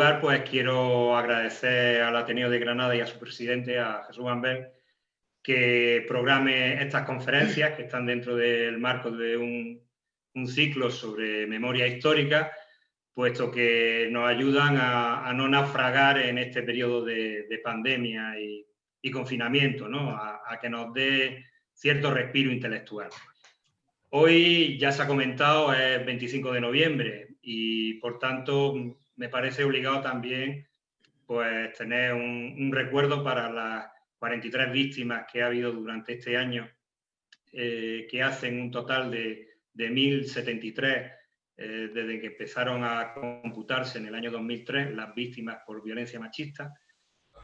lugar, pues quiero agradecer al Ateneo de Granada y a su presidente, a Jesús Gambel, que programe estas conferencias que están dentro del marco de un ciclo sobre memoria histórica, puesto que nos ayudan a no naufragar en este periodo de pandemia y confinamiento, ¿no? A que nos dé cierto respiro intelectual. Hoy, ya se ha comentado, es 25 de noviembre y, por tanto, me parece obligado también pues, tener un recuerdo para las 43 víctimas que ha habido durante este año, que hacen un total de 1.073 desde que empezaron a computarse en el año 2003 las víctimas por violencia machista.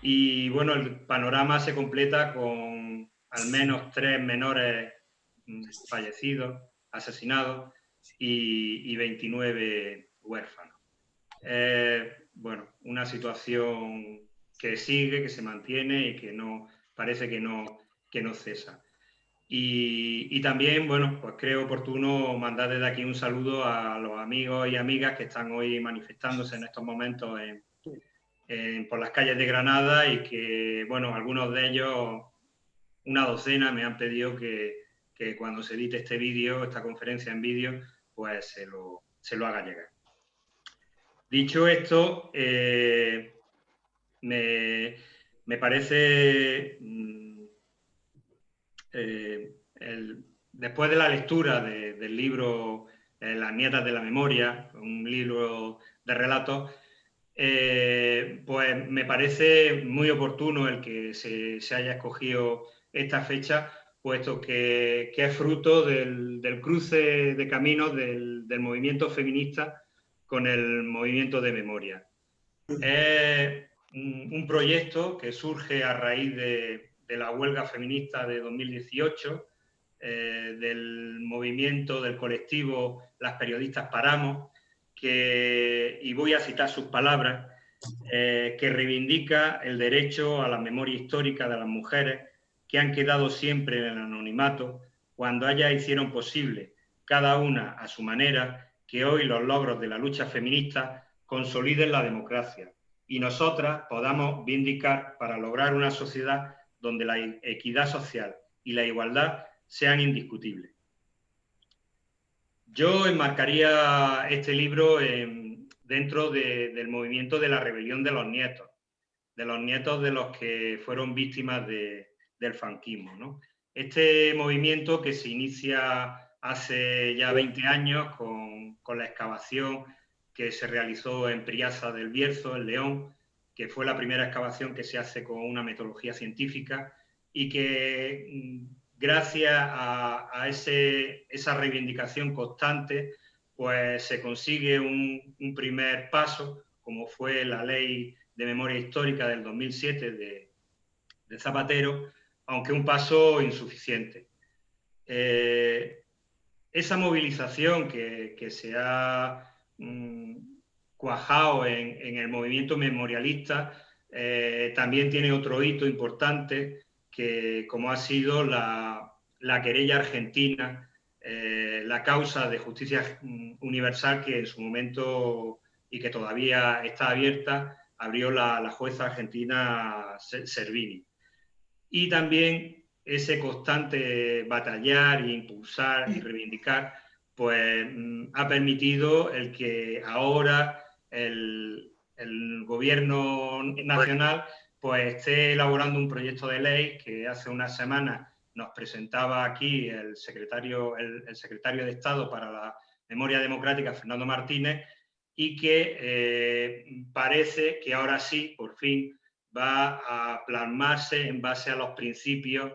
Y bueno, el panorama se completa con al menos 3 menores fallecidos, asesinados y 29 huérfanos. Bueno, una situación que sigue, que se mantiene y que no parece que no cesa. Y también, bueno, pues creo oportuno mandar desde aquí un saludo a los amigos y amigas que están hoy manifestándose en estos momentos por las calles de Granada y que, bueno, algunos de ellos, una docena, me han pedido que cuando se edite este vídeo, esta conferencia en vídeo, pues se lo haga llegar. Dicho esto, me parece, después de la lectura del libro Las nietas de la memoria, un libro de relatos, pues me parece muy oportuno el que se haya escogido esta fecha, puesto que es fruto del cruce de caminos del movimiento feminista con el movimiento de memoria. Es un proyecto que surge a raíz de la huelga feminista de 2018, del movimiento, del colectivo Las Periodistas Paramos, y voy a citar sus palabras, que reivindica el derecho a la memoria histórica de las mujeres que han quedado siempre en el anonimato cuando ellas hicieron posible, cada una a su manera, que hoy los logros de la lucha feminista consoliden la democracia y nosotras podamos vindicar para lograr una sociedad donde la equidad social y la igualdad sean indiscutibles. Yo enmarcaría este libro dentro del movimiento de la rebelión de los nietos de los que fueron víctimas del franquismo, ¿no? Este movimiento que se inicia hace ya 20 años con la excavación que se realizó en Priaza del Bierzo, en León, que fue la primera excavación que se hace con una metodología científica y que gracias a esa reivindicación constante, pues se consigue un primer paso, como fue la Ley de Memoria Histórica del 2007 de Zapatero, aunque un paso insuficiente. Esa movilización que se ha cuajado en el movimiento memorialista también tiene otro hito importante, que como ha sido la querella argentina, la causa de justicia universal que en su momento y que todavía está abierta, abrió la jueza argentina Servini. Y también ese constante batallar e impulsar y reivindicar, pues ha permitido el que ahora el gobierno nacional pues esté elaborando un proyecto de ley que hace unas semanas nos presentaba aquí el secretario de Estado para la Memoria Democrática, Fernando Martínez, y que parece que ahora sí, por fin, va a plasmarse en base a los principios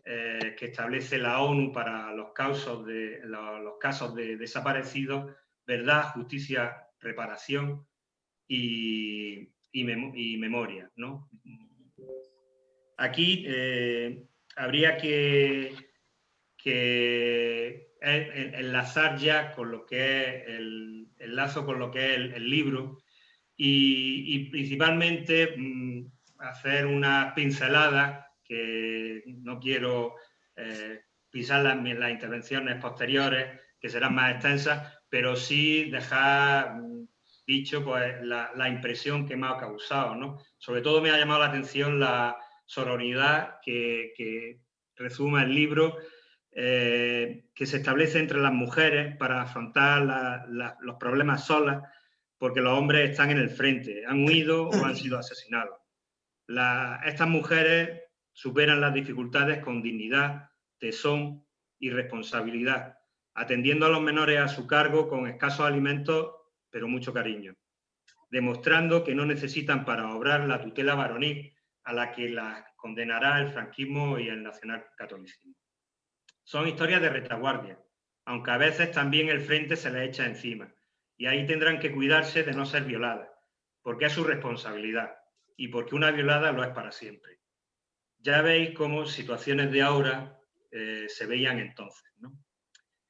que establece la ONU para los casos de desaparecidos: verdad, justicia, reparación y memoria, ¿no? Aquí habría que enlazar ya con lo que es el lazo con lo que es el libro y principalmente hacer unas pinceladas, que no quiero pisar las intervenciones posteriores, que serán más extensas, pero sí dejar dicho, pues la impresión que me ha causado, ¿no? Sobre todo me ha llamado la atención la sororidad que resume el libro, que se establece entre las mujeres para afrontar los problemas solas, porque los hombres están en el frente, han huido o han sido asesinados. Estas mujeres superan las dificultades con dignidad, tesón y responsabilidad, atendiendo a los menores a su cargo con escasos alimentos, pero mucho cariño, demostrando que no necesitan para obrar la tutela varonil a la que las condenará el franquismo y el nacionalcatolicismo. Son historias de retaguardia, aunque a veces también el frente se les echa encima, y ahí tendrán que cuidarse de no ser violadas, porque es su responsabilidad, y porque una violada lo es para siempre. Ya veis cómo situaciones de ahora se veían entonces, ¿no?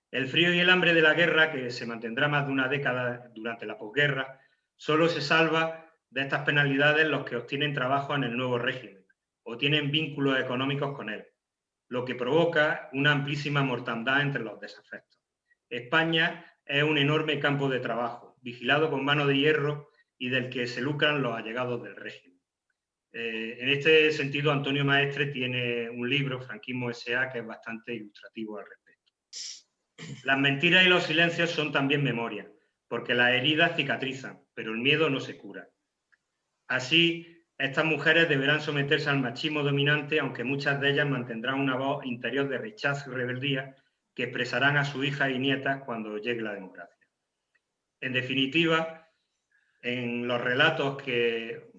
El frío y el hambre de la guerra, que se mantendrá más de una década durante la posguerra, solo se salva de estas penalidades los que obtienen trabajo en el nuevo régimen o tienen vínculos económicos con él, lo que provoca una amplísima mortandad entre los desafectos. España es un enorme campo de trabajo, vigilado con mano de hierro y del que se lucran los allegados del régimen. En este sentido, Antonio Maestre tiene un libro, Franquismo S.A., que es bastante ilustrativo al respecto. Las mentiras y los silencios son también memoria, porque las heridas cicatrizan, pero el miedo no se cura. Así, estas mujeres deberán someterse al machismo dominante, aunque muchas de ellas mantendrán una voz interior de rechazo y rebeldía que expresarán a sus hijas y nietas cuando llegue la democracia. En definitiva, en los relatos que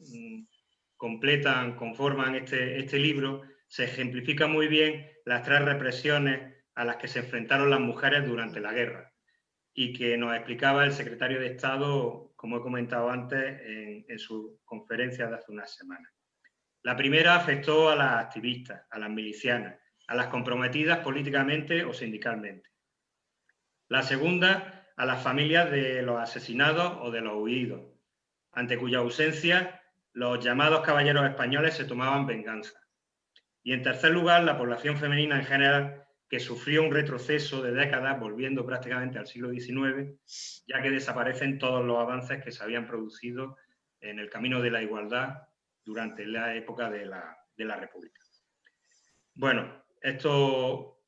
conforman este libro, se ejemplifica muy bien las tres represiones a las que se enfrentaron las mujeres durante la guerra y que nos explicaba el secretario de Estado, como he comentado antes, en su conferencia de hace unas semanas. La primera afectó a las activistas, a las milicianas, a las comprometidas políticamente o sindicalmente. La segunda, a las familias de los asesinados o de los huidos, ante cuya ausencia los llamados caballeros españoles se tomaban venganza. Y en tercer lugar, la población femenina en general, que sufrió un retroceso de décadas, volviendo prácticamente al siglo XIX, ya que desaparecen todos los avances que se habían producido en el camino de la igualdad durante la época de la República. Bueno, esto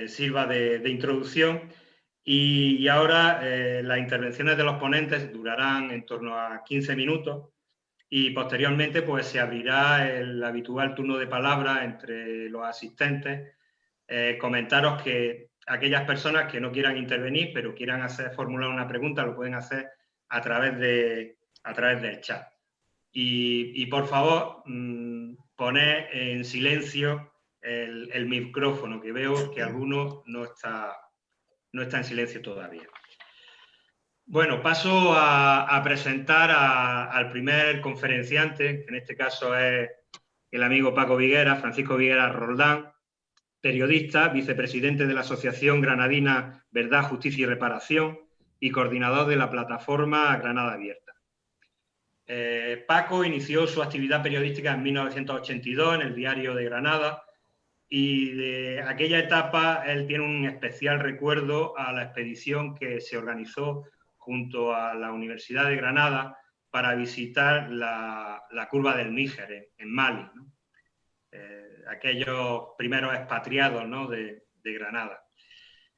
sirva de introducción y ahora las intervenciones de los ponentes durarán en torno a 15 minutos y posteriormente pues, se abrirá el habitual turno de palabra entre los asistentes. Comentaros que aquellas personas que no quieran intervenir, pero quieran formular una pregunta, lo pueden hacer a través del chat. Y por favor, poned en silencio el micrófono, que veo que alguno no está en silencio todavía. Bueno, paso a presentar al primer conferenciante, que en este caso es el amigo Paco Viguera, Francisco Viguera Roldán, periodista, vicepresidente de la Asociación Granadina Verdad, Justicia y Reparación y coordinador de la plataforma Granada Abierta. Paco inició su actividad periodística en 1982 en el Diario de Granada y de aquella etapa él tiene un especial recuerdo a la expedición que se organizó junto a la Universidad de Granada para visitar la curva del Níger en Mali, ¿no? Aquellos primeros expatriados, ¿no? de Granada.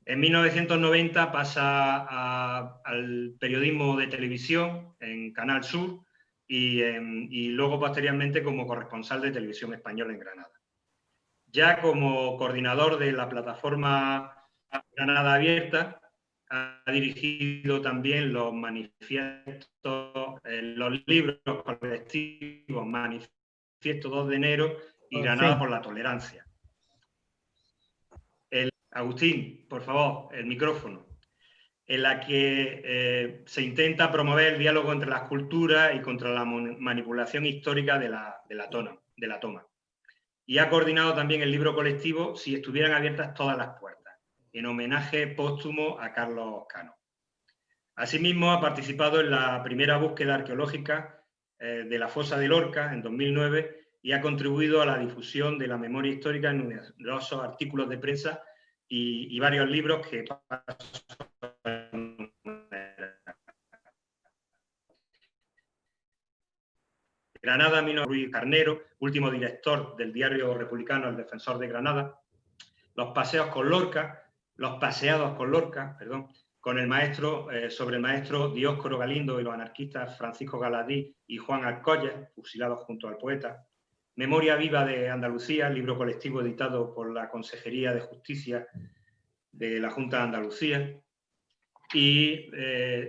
En 1990 pasa al periodismo de televisión en Canal Sur y luego posteriormente como corresponsal de Televisión Española en Granada. Ya como coordinador de la plataforma Granada Abierta, ha dirigido también los manifiestos, los libros colectivos Manifiesto 2 de enero y Granada por la Tolerancia. Agustín, por favor, el micrófono. En la que se intenta promover el diálogo entre las culturas y contra la manipulación histórica de la toma. Y ha coordinado también el libro colectivo Si estuvieran abiertas todas las puertas, en homenaje póstumo a Carlos Cano. Asimismo, ha participado en la primera búsqueda arqueológica de la fosa de Lorca en 2009 y ha contribuido a la difusión de la memoria histórica en numerosos artículos de prensa y varios libros que Granada, Mino Ruiz Carnero, último director del diario republicano El Defensor de Granada. Los paseados con Lorca, con el maestro, sobre el maestro Dioscoro Galindo y los anarquistas Francisco Galadí y Juan Arcolla, fusilados junto al poeta. Memoria viva de Andalucía, libro colectivo editado por la Consejería de Justicia de la Junta de Andalucía. Y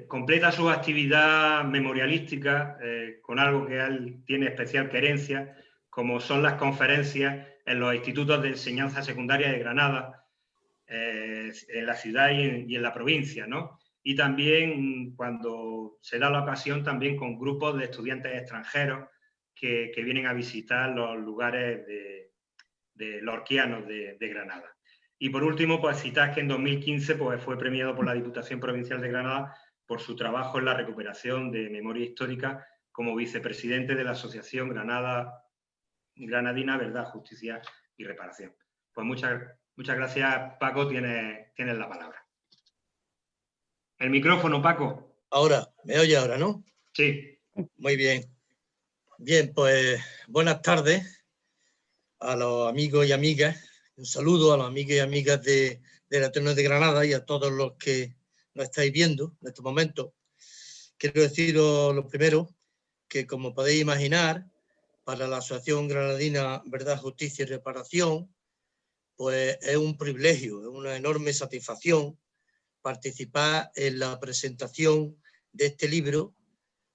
completa su actividad memorialística con algo que él tiene especial querencia, como son las conferencias en los institutos de enseñanza secundaria de Granada, en la ciudad y en la provincia, ¿no? Y también, cuando se da la ocasión, también con grupos de estudiantes extranjeros que vienen a visitar los lugares de lorquianos de Granada. Y por último, pues citar que en 2015 pues, fue premiado por la Diputación Provincial de Granada por su trabajo en la recuperación de memoria histórica como vicepresidente de la Asociación Granadina Verdad, Justicia y Reparación. Pues muchas gracias, Paco, tienes la palabra. El micrófono, Paco. Ahora, ¿me oye ahora, no? Sí. Muy bien. Bien, pues buenas tardes a los amigos y amigas. Un saludo a los amigos y amigas de la Ateneo de Granada y a todos los que nos estáis viendo en estos momentos. Quiero deciros lo primero, que como podéis imaginar, para la Asociación Granadina Verdad, Justicia y Reparación, pues es un privilegio, es una enorme satisfacción participar en la presentación de este libro,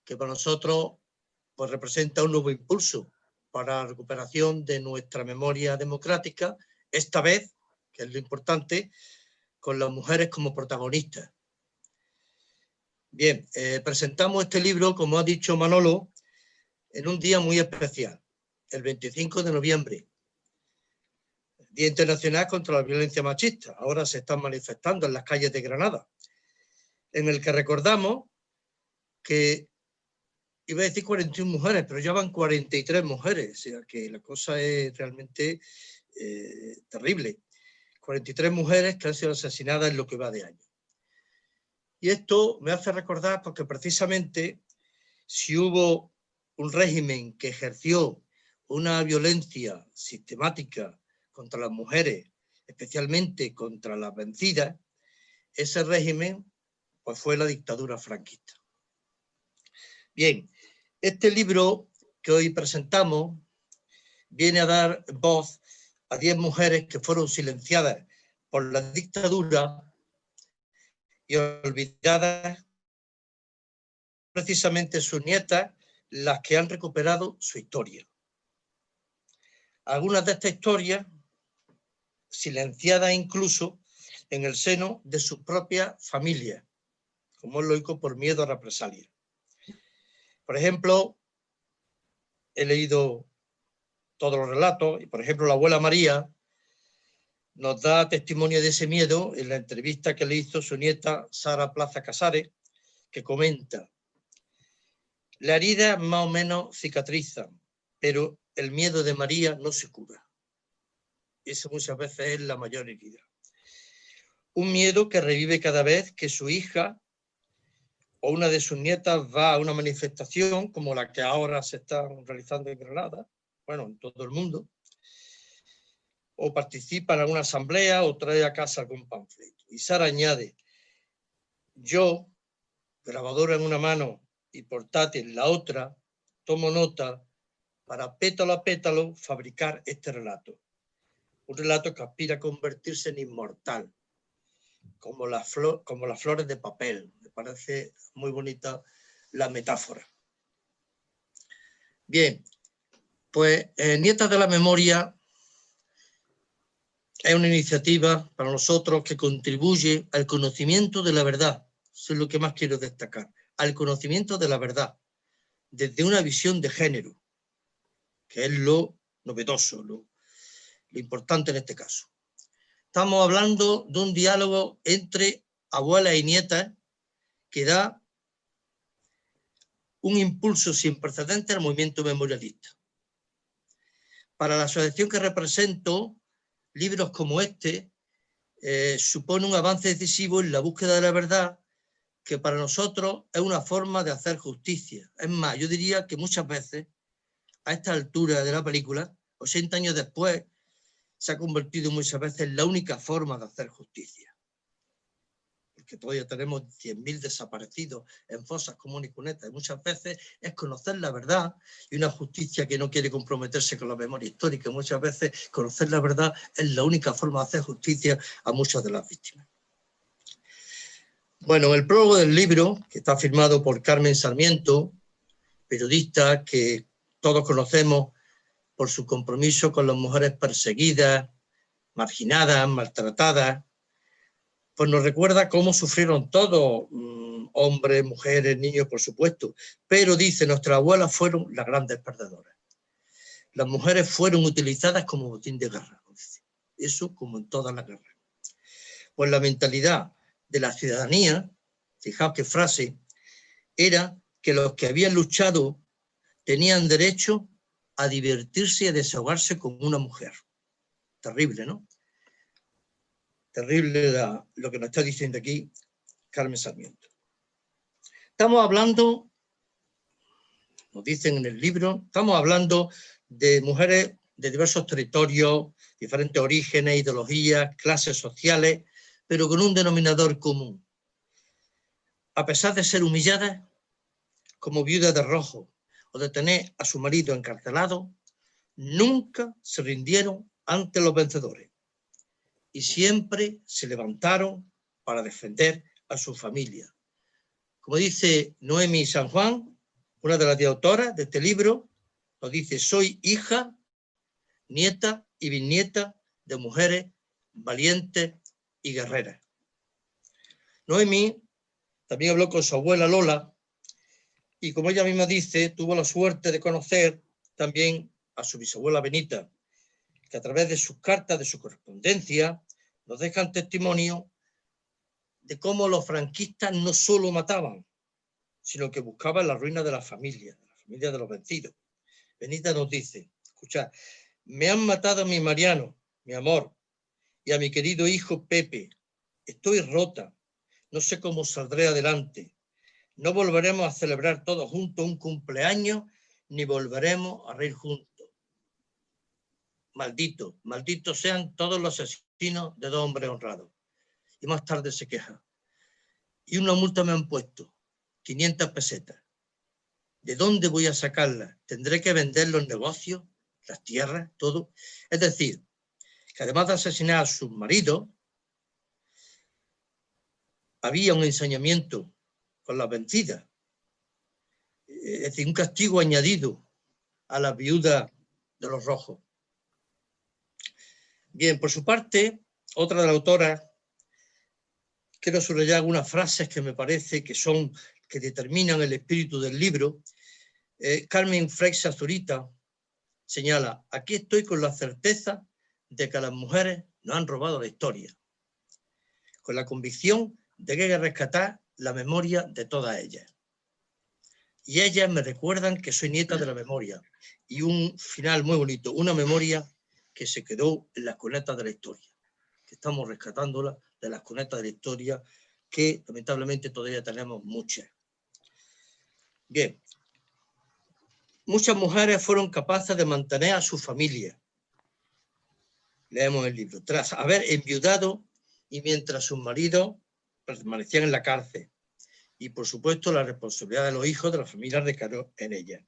que para nosotros pues, representa un nuevo impulso para la recuperación de nuestra memoria democrática, esta vez, que es lo importante, con las mujeres como protagonistas. Bien, presentamos este libro, como ha dicho Manolo, en un día muy especial, el 25 de noviembre, Día Internacional contra la Violencia Machista. Ahora se están manifestando en las calles de Granada, en el que recordamos que, iba a decir 41 mujeres, pero ya van 43 mujeres, o sea que la cosa es realmente terrible. 43 mujeres que han sido asesinadas en lo que va de año. Y esto me hace recordar porque precisamente si hubo un régimen que ejerció una violencia sistemática contra las mujeres, especialmente contra las vencidas, ese régimen pues fue la dictadura franquista. Bien, este libro que hoy presentamos viene a dar voz a 10 mujeres que fueron silenciadas por la dictadura y olvidadas, precisamente sus nietas, las que han recuperado su historia. Algunas de estas historias, silenciadas incluso en el seno de sus propias familias, como es lógico, por miedo a represalias. Por ejemplo, he leído todos los relatos y, por ejemplo, la abuela María nos da testimonio de ese miedo en la entrevista que le hizo su nieta Sara Plaza Casares, que comenta: la herida más o menos cicatriza, pero el miedo de María no se cura. Esa muchas veces es la mayor herida. Un miedo que revive cada vez que su hija o una de sus nietas va a una manifestación como la que ahora se está realizando en Granada, bueno, en todo el mundo, o participa en alguna asamblea o trae a casa algún panfleto. Y Sara añade: yo, grabadora en una mano y portátil en la otra, tomo nota para pétalo a pétalo fabricar este relato. Un relato que aspira a convertirse en inmortal, como las flores de papel. Me parece muy bonita la metáfora. Bien, pues Nietas de la Memoria es una iniciativa para nosotros que contribuye al conocimiento de la verdad. Eso es lo que más quiero destacar. Al conocimiento de la verdad, desde una visión de género, que es lo novedoso, lo importante en este caso. Estamos hablando de un diálogo entre abuelas y nietas que da un impulso sin precedentes al movimiento memorialista. Para la asociación que represento, libros como este supone un avance decisivo en la búsqueda de la verdad, que para nosotros es una forma de hacer justicia. Es más, yo diría que muchas veces a esta altura de la película, 80 años después, se ha convertido muchas veces en la única forma de hacer justicia. Porque todavía tenemos 100.000 desaparecidos en fosas comunes y cunetas. Y muchas veces es conocer la verdad y una justicia que no quiere comprometerse con la memoria histórica. Muchas veces conocer la verdad es la única forma de hacer justicia a muchas de las víctimas. Bueno, el prólogo del libro, que está firmado por Carmen Sarmiento, periodista que todos conocemos por su compromiso con las mujeres perseguidas, marginadas, maltratadas, pues nos recuerda cómo sufrieron todos, hombres, mujeres, niños, por supuesto, pero dice, nuestras abuelas fueron las grandes perdedoras. Las mujeres fueron utilizadas como botín de guerra, dice. Eso como en todas las guerras. Pues la mentalidad de la ciudadanía, fijaos qué frase, era que los que habían luchado tenían derecho a divertirse y a desahogarse con una mujer. Terrible, ¿no? Terrible lo que nos está diciendo aquí Carmen Sarmiento. Estamos hablando, nos dicen en el libro, estamos hablando de mujeres de diversos territorios, diferentes orígenes, ideologías, clases sociales, pero con un denominador común. A pesar de ser humilladas, como viudas de rojo, o de tener a su marido encarcelado, nunca se rindieron ante los vencedores y siempre se levantaron para defender a su familia. Como dice Noemi San Juan, una de las autoras de este libro, nos dice, soy hija, nieta y bisnieta de mujeres valientes y guerreras. Noemi también habló con su abuela Lola y, como ella misma dice, tuvo la suerte de conocer también a su bisabuela Benita, que a través de sus cartas, de su correspondencia, nos dejan testimonio de cómo los franquistas no solo mataban, sino que buscaban la ruina de la familia de los vencidos. Benita nos dice, escuchad, me han matado a mi Mariano, mi amor, y a mi querido hijo Pepe. Estoy rota, no sé cómo saldré adelante. No volveremos a celebrar todos juntos un cumpleaños, ni volveremos a reír juntos. Malditos, malditos sean todos los asesinos de 2 hombres honrados. Y más tarde se queja. Y una multa me han puesto, 500 pesetas. ¿De dónde voy a sacarla? ¿Tendré que vender los negocios, las tierras, todo? Es decir, que además de asesinar a sus maridos, había un ensañamiento con las vencidas. Es decir, un castigo añadido a la viuda de los rojos. Bien, por su parte, otra de las autoras, quiero subrayar algunas frases que me parece que determinan el espíritu del libro. Carmen Freixas Zurita señala, aquí estoy con la certeza de que las mujeres nos han robado la historia, con la convicción de que hay que rescatar la memoria de todas ellas. Y ellas me recuerdan que soy nieta de la memoria. Y un final muy bonito, una memoria que se quedó en las cunetas de la historia, que estamos rescatándola de las cunetas de la historia, que lamentablemente todavía tenemos muchas. Bien, muchas mujeres fueron capaces de mantener a su familia. Leemos el libro. Tras haber enviudado y mientras sus maridos permanecían en la cárcel. Y, por supuesto, la responsabilidad de los hijos de la familia recayó en ella.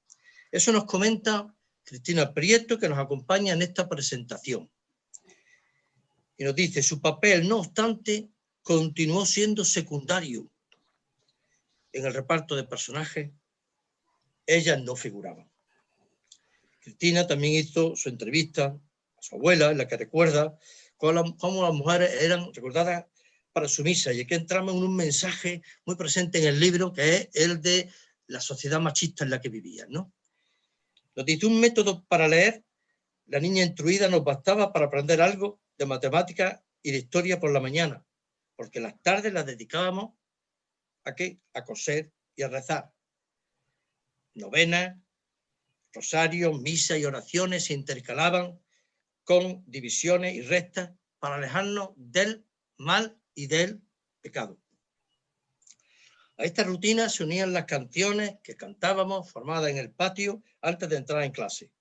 Eso nos comenta Cristina Prieto, que nos acompaña en esta presentación. Y nos dice, su papel, no obstante, continuó siendo secundario. En el reparto de personajes, ellas no figuraban. Cristina también hizo su entrevista a su abuela, en la que recuerda cómo las mujeres eran recordadas para su misa. Y aquí entramos en un mensaje muy presente en el libro, que es el de la sociedad machista en la que vivían, ¿no? Nos dice, un método para leer, la niña instruida nos bastaba para aprender algo de matemáticas y de historia por la mañana, porque las tardes las dedicábamos ¿a qué? A coser y a rezar. Novenas, rosarios, misas y oraciones se intercalaban con divisiones y restas para alejarnos del mal y del pecado. A esta rutina se unían las canciones que cantábamos formadas en el patio antes de entrar en clase.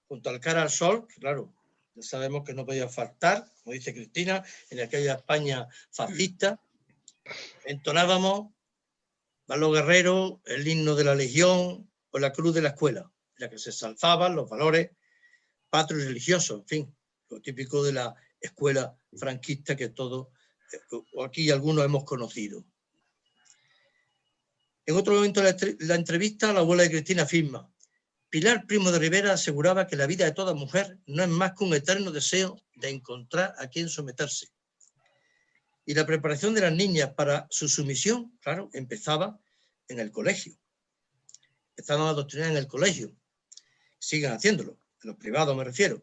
Junto al cara al sol, claro, ya sabemos que no podía faltar, como dice Cristina, en aquella España fascista, entonábamos Való Guerrero, el himno de la Legión o la cruz de la escuela, en la que se exalzaban los valores patrios y religiosos, en fin, lo típico de la escuela franquista que todos, o aquí algunos hemos conocido. En otro momento de la entrevista, la abuela de Cristina afirma: Pilar Primo de Rivera aseguraba que la vida de toda mujer no es más que un eterno deseo de encontrar a quien someterse. Y la preparación de las niñas para su sumisión, claro, empezaba en el colegio. Empezaron a adoctrinar en el colegio. Siguen haciéndolo, en los privados me refiero.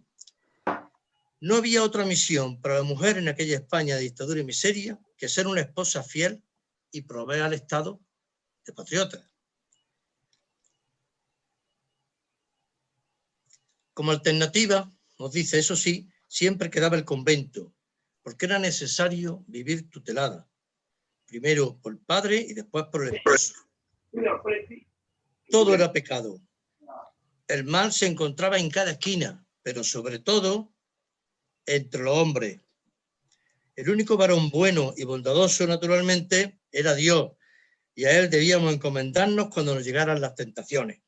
No había otra misión para la mujer en aquella España de dictadura y miseria que ser una esposa fiel y proveer al Estado de patriotas. Como alternativa, nos dice, eso sí, siempre quedaba el convento, porque era necesario vivir tutelada, primero por el padre y después por el esposo. Todo era pecado. El mal se encontraba en cada esquina, pero sobre todo entre los hombres. El único varón bueno y bondadoso, naturalmente, era Dios, y a él debíamos encomendarnos cuando nos llegaran las tentaciones.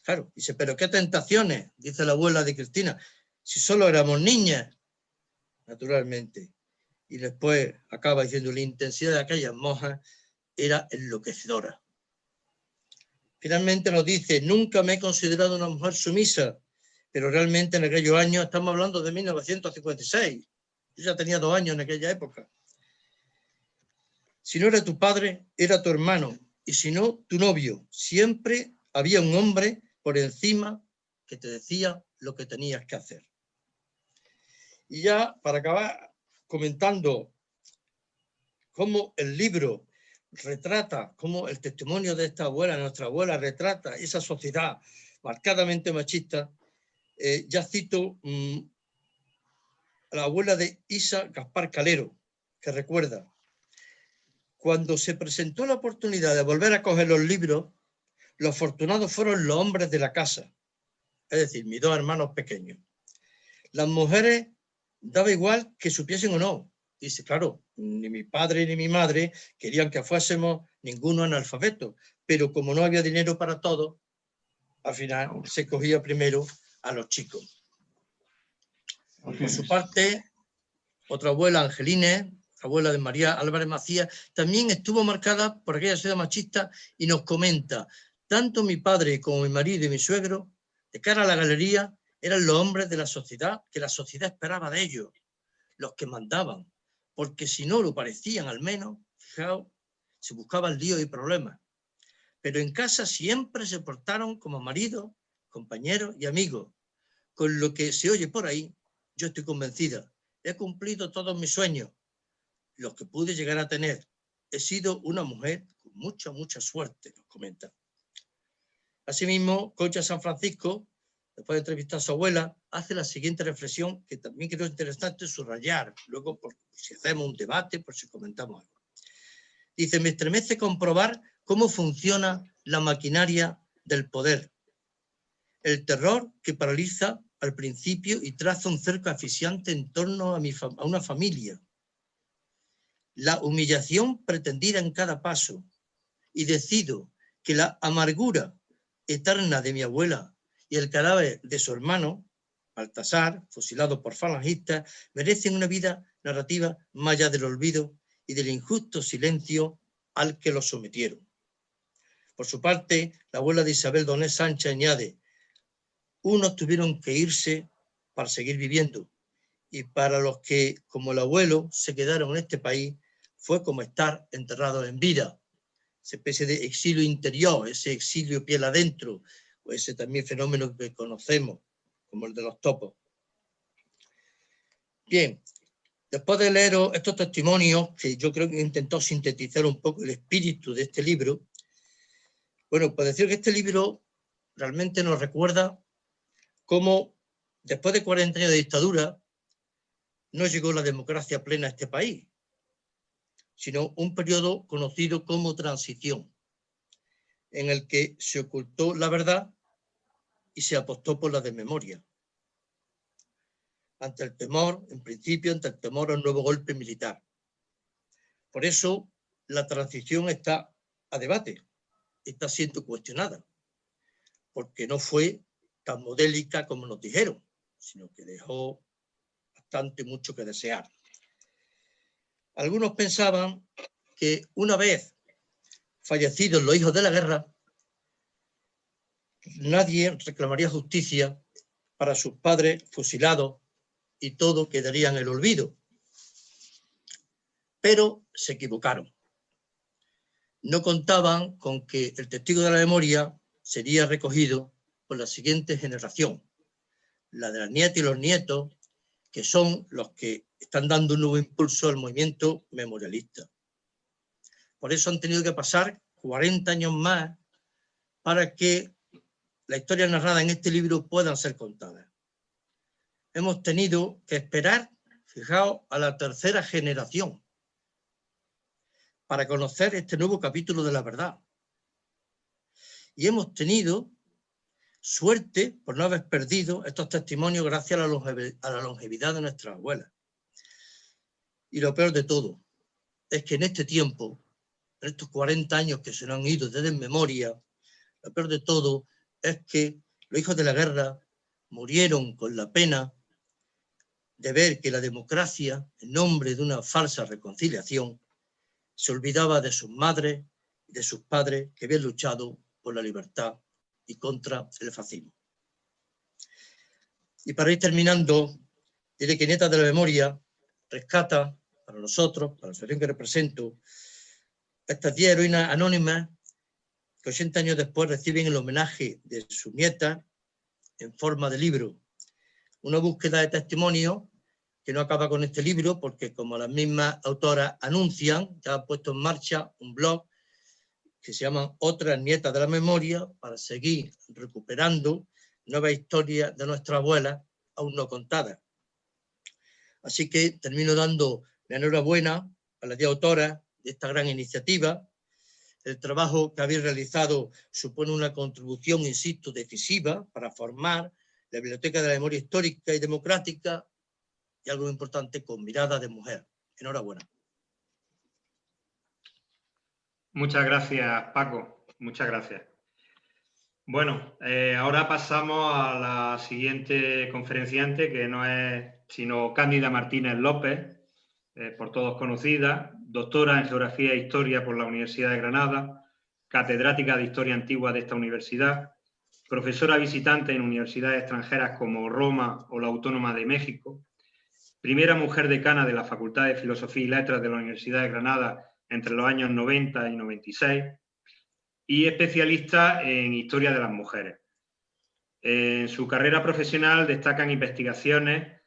Claro, dice, ¿pero qué tentaciones? Dice la abuela de Cristina, si solo éramos niñas, naturalmente. Y después acaba diciendo, la intensidad de aquellas monjas era enloquecedora. Finalmente nos dice, nunca me he considerado una mujer sumisa, pero realmente en aquellos años, estamos hablando de 1956, yo ya tenía 2 años en aquella época. Si no era tu padre, era tu hermano, y si no, tu novio. Siempre había un hombre por encima que te decía lo que tenías que hacer. Y ya para acabar comentando cómo el libro retrata, cómo el testimonio de esta abuela, nuestra abuela, retrata esa sociedad marcadamente machista, ya cito a la abuela de Isa Gaspar Calero, que recuerda, cuando se presentó la oportunidad de volver a coger los libros, los afortunados fueron los hombres de la casa, es decir, mis 2 hermanos pequeños. Las mujeres daba igual que supiesen o no. Dice, claro, ni mi padre ni mi madre querían que fuésemos ninguno analfabeto, pero como no había dinero para todo, al final se cogía primero a los chicos. Por su parte, otra abuela, Angelines, abuela de María Álvarez Macías, también estuvo marcada por aquella sociedad machista y nos comenta, tanto mi padre como mi marido y mi suegro, de cara a la galería, eran los hombres de la sociedad que la sociedad esperaba de ellos, los que mandaban, porque si no lo parecían al menos, fijaos, se buscaban líos y problemas. Pero en casa siempre se portaron como maridos, compañeros y amigos, con lo que se oye por ahí, yo estoy convencida, he cumplido todos mis sueños, los que pude llegar a tener. He sido una mujer con mucha, mucha suerte, nos comenta. Asimismo, Concha San Francisco, después de entrevistar a su abuela, hace la siguiente reflexión que también creo interesante subrayar, luego por si hacemos un debate, por si comentamos algo. Dice, me estremece comprobar cómo funciona la maquinaria del poder. El terror que paraliza al principio y traza un cerco asfixiante en torno a una familia. La humillación pretendida en cada paso. Y decido que la amargura eterna de mi abuela y el cadáver de su hermano, Baltasar, fusilado por falangistas, merecen una vida narrativa más allá del olvido y del injusto silencio al que los sometieron. Por su parte, la abuela de Isabel Donés Sánchez añade, unos tuvieron que irse para seguir viviendo y para los que, como el abuelo, se quedaron en este país, fue como estar enterrados en vida. Esa especie de exilio interior, ese exilio piel adentro, o ese también fenómeno que conocemos, como el de los topos. Bien, después de leer estos testimonios, que yo creo que intentó sintetizar un poco el espíritu de este libro, bueno, pues decir que este libro realmente nos recuerda cómo después de 40 años de dictadura no llegó la democracia plena a este país. sino un periodo conocido como transición, en el que se ocultó la verdad y se apostó por la desmemoria. Ante el temor, en principio, ante el temor a un nuevo golpe militar. Por eso, la transición está a debate, está siendo cuestionada, porque no fue tan modélica como nos dijeron, sino que dejó bastante mucho que desear. Algunos pensaban que una vez fallecidos los hijos de la guerra, nadie reclamaría justicia para sus padres fusilados y todo quedaría en el olvido. Pero se equivocaron. No contaban con que el testigo de la memoria sería recogido por la siguiente generación, la de las nietas y los nietos, que son los que están dando un nuevo impulso al movimiento memorialista. Por eso han tenido que pasar 40 años más para que la historia narrada en este libro puedan ser contadas. Hemos tenido que esperar, fijaos, a la tercera generación para conocer este nuevo capítulo de la verdad. Y hemos tenido suerte por no haber perdido estos testimonios gracias a la longevidad de nuestras abuelas. Y lo peor de todo es que en este tiempo, en estos 40 años que se nos han ido desde memoria, lo peor de todo es que los hijos de la guerra murieron con la pena de ver que la democracia, en nombre de una falsa reconciliación, se olvidaba de sus madres y de sus padres que habían luchado por la libertad y contra el fascismo. Y para ir terminando, diré que Nietas de la Memoria rescata para nosotros, para la asociación que represento, estas 10 heroínas anónimas que 80 años después reciben el homenaje de sus nietas en forma de libro. Una búsqueda de testimonios que no acaba con este libro porque, como las mismas autoras anuncian, ya han puesto en marcha un blog que se llama Otras Nietas de la Memoria para seguir recuperando nuevas historias de nuestras abuelas aún no contadas. Así que termino dando la enhorabuena a las 10 autoras de esta gran iniciativa. El trabajo que habéis realizado supone una contribución, insisto, decisiva para formar la Biblioteca de la Memoria Histórica y Democrática y algo importante, con mirada de mujer. Enhorabuena. Muchas gracias, Paco. Muchas gracias. Bueno, ahora pasamos a la siguiente conferenciante, que no es sino Cándida Martínez López, por todos conocida, doctora en Geografía e Historia por la Universidad de Granada, catedrática de Historia Antigua de esta universidad, profesora visitante en universidades extranjeras como Roma o la Autónoma de México, primera mujer decana de la Facultad de Filosofía y Letras de la Universidad de Granada entre los años 90 y 96, y especialista en Historia de las Mujeres. En su carrera profesional destacan investigaciones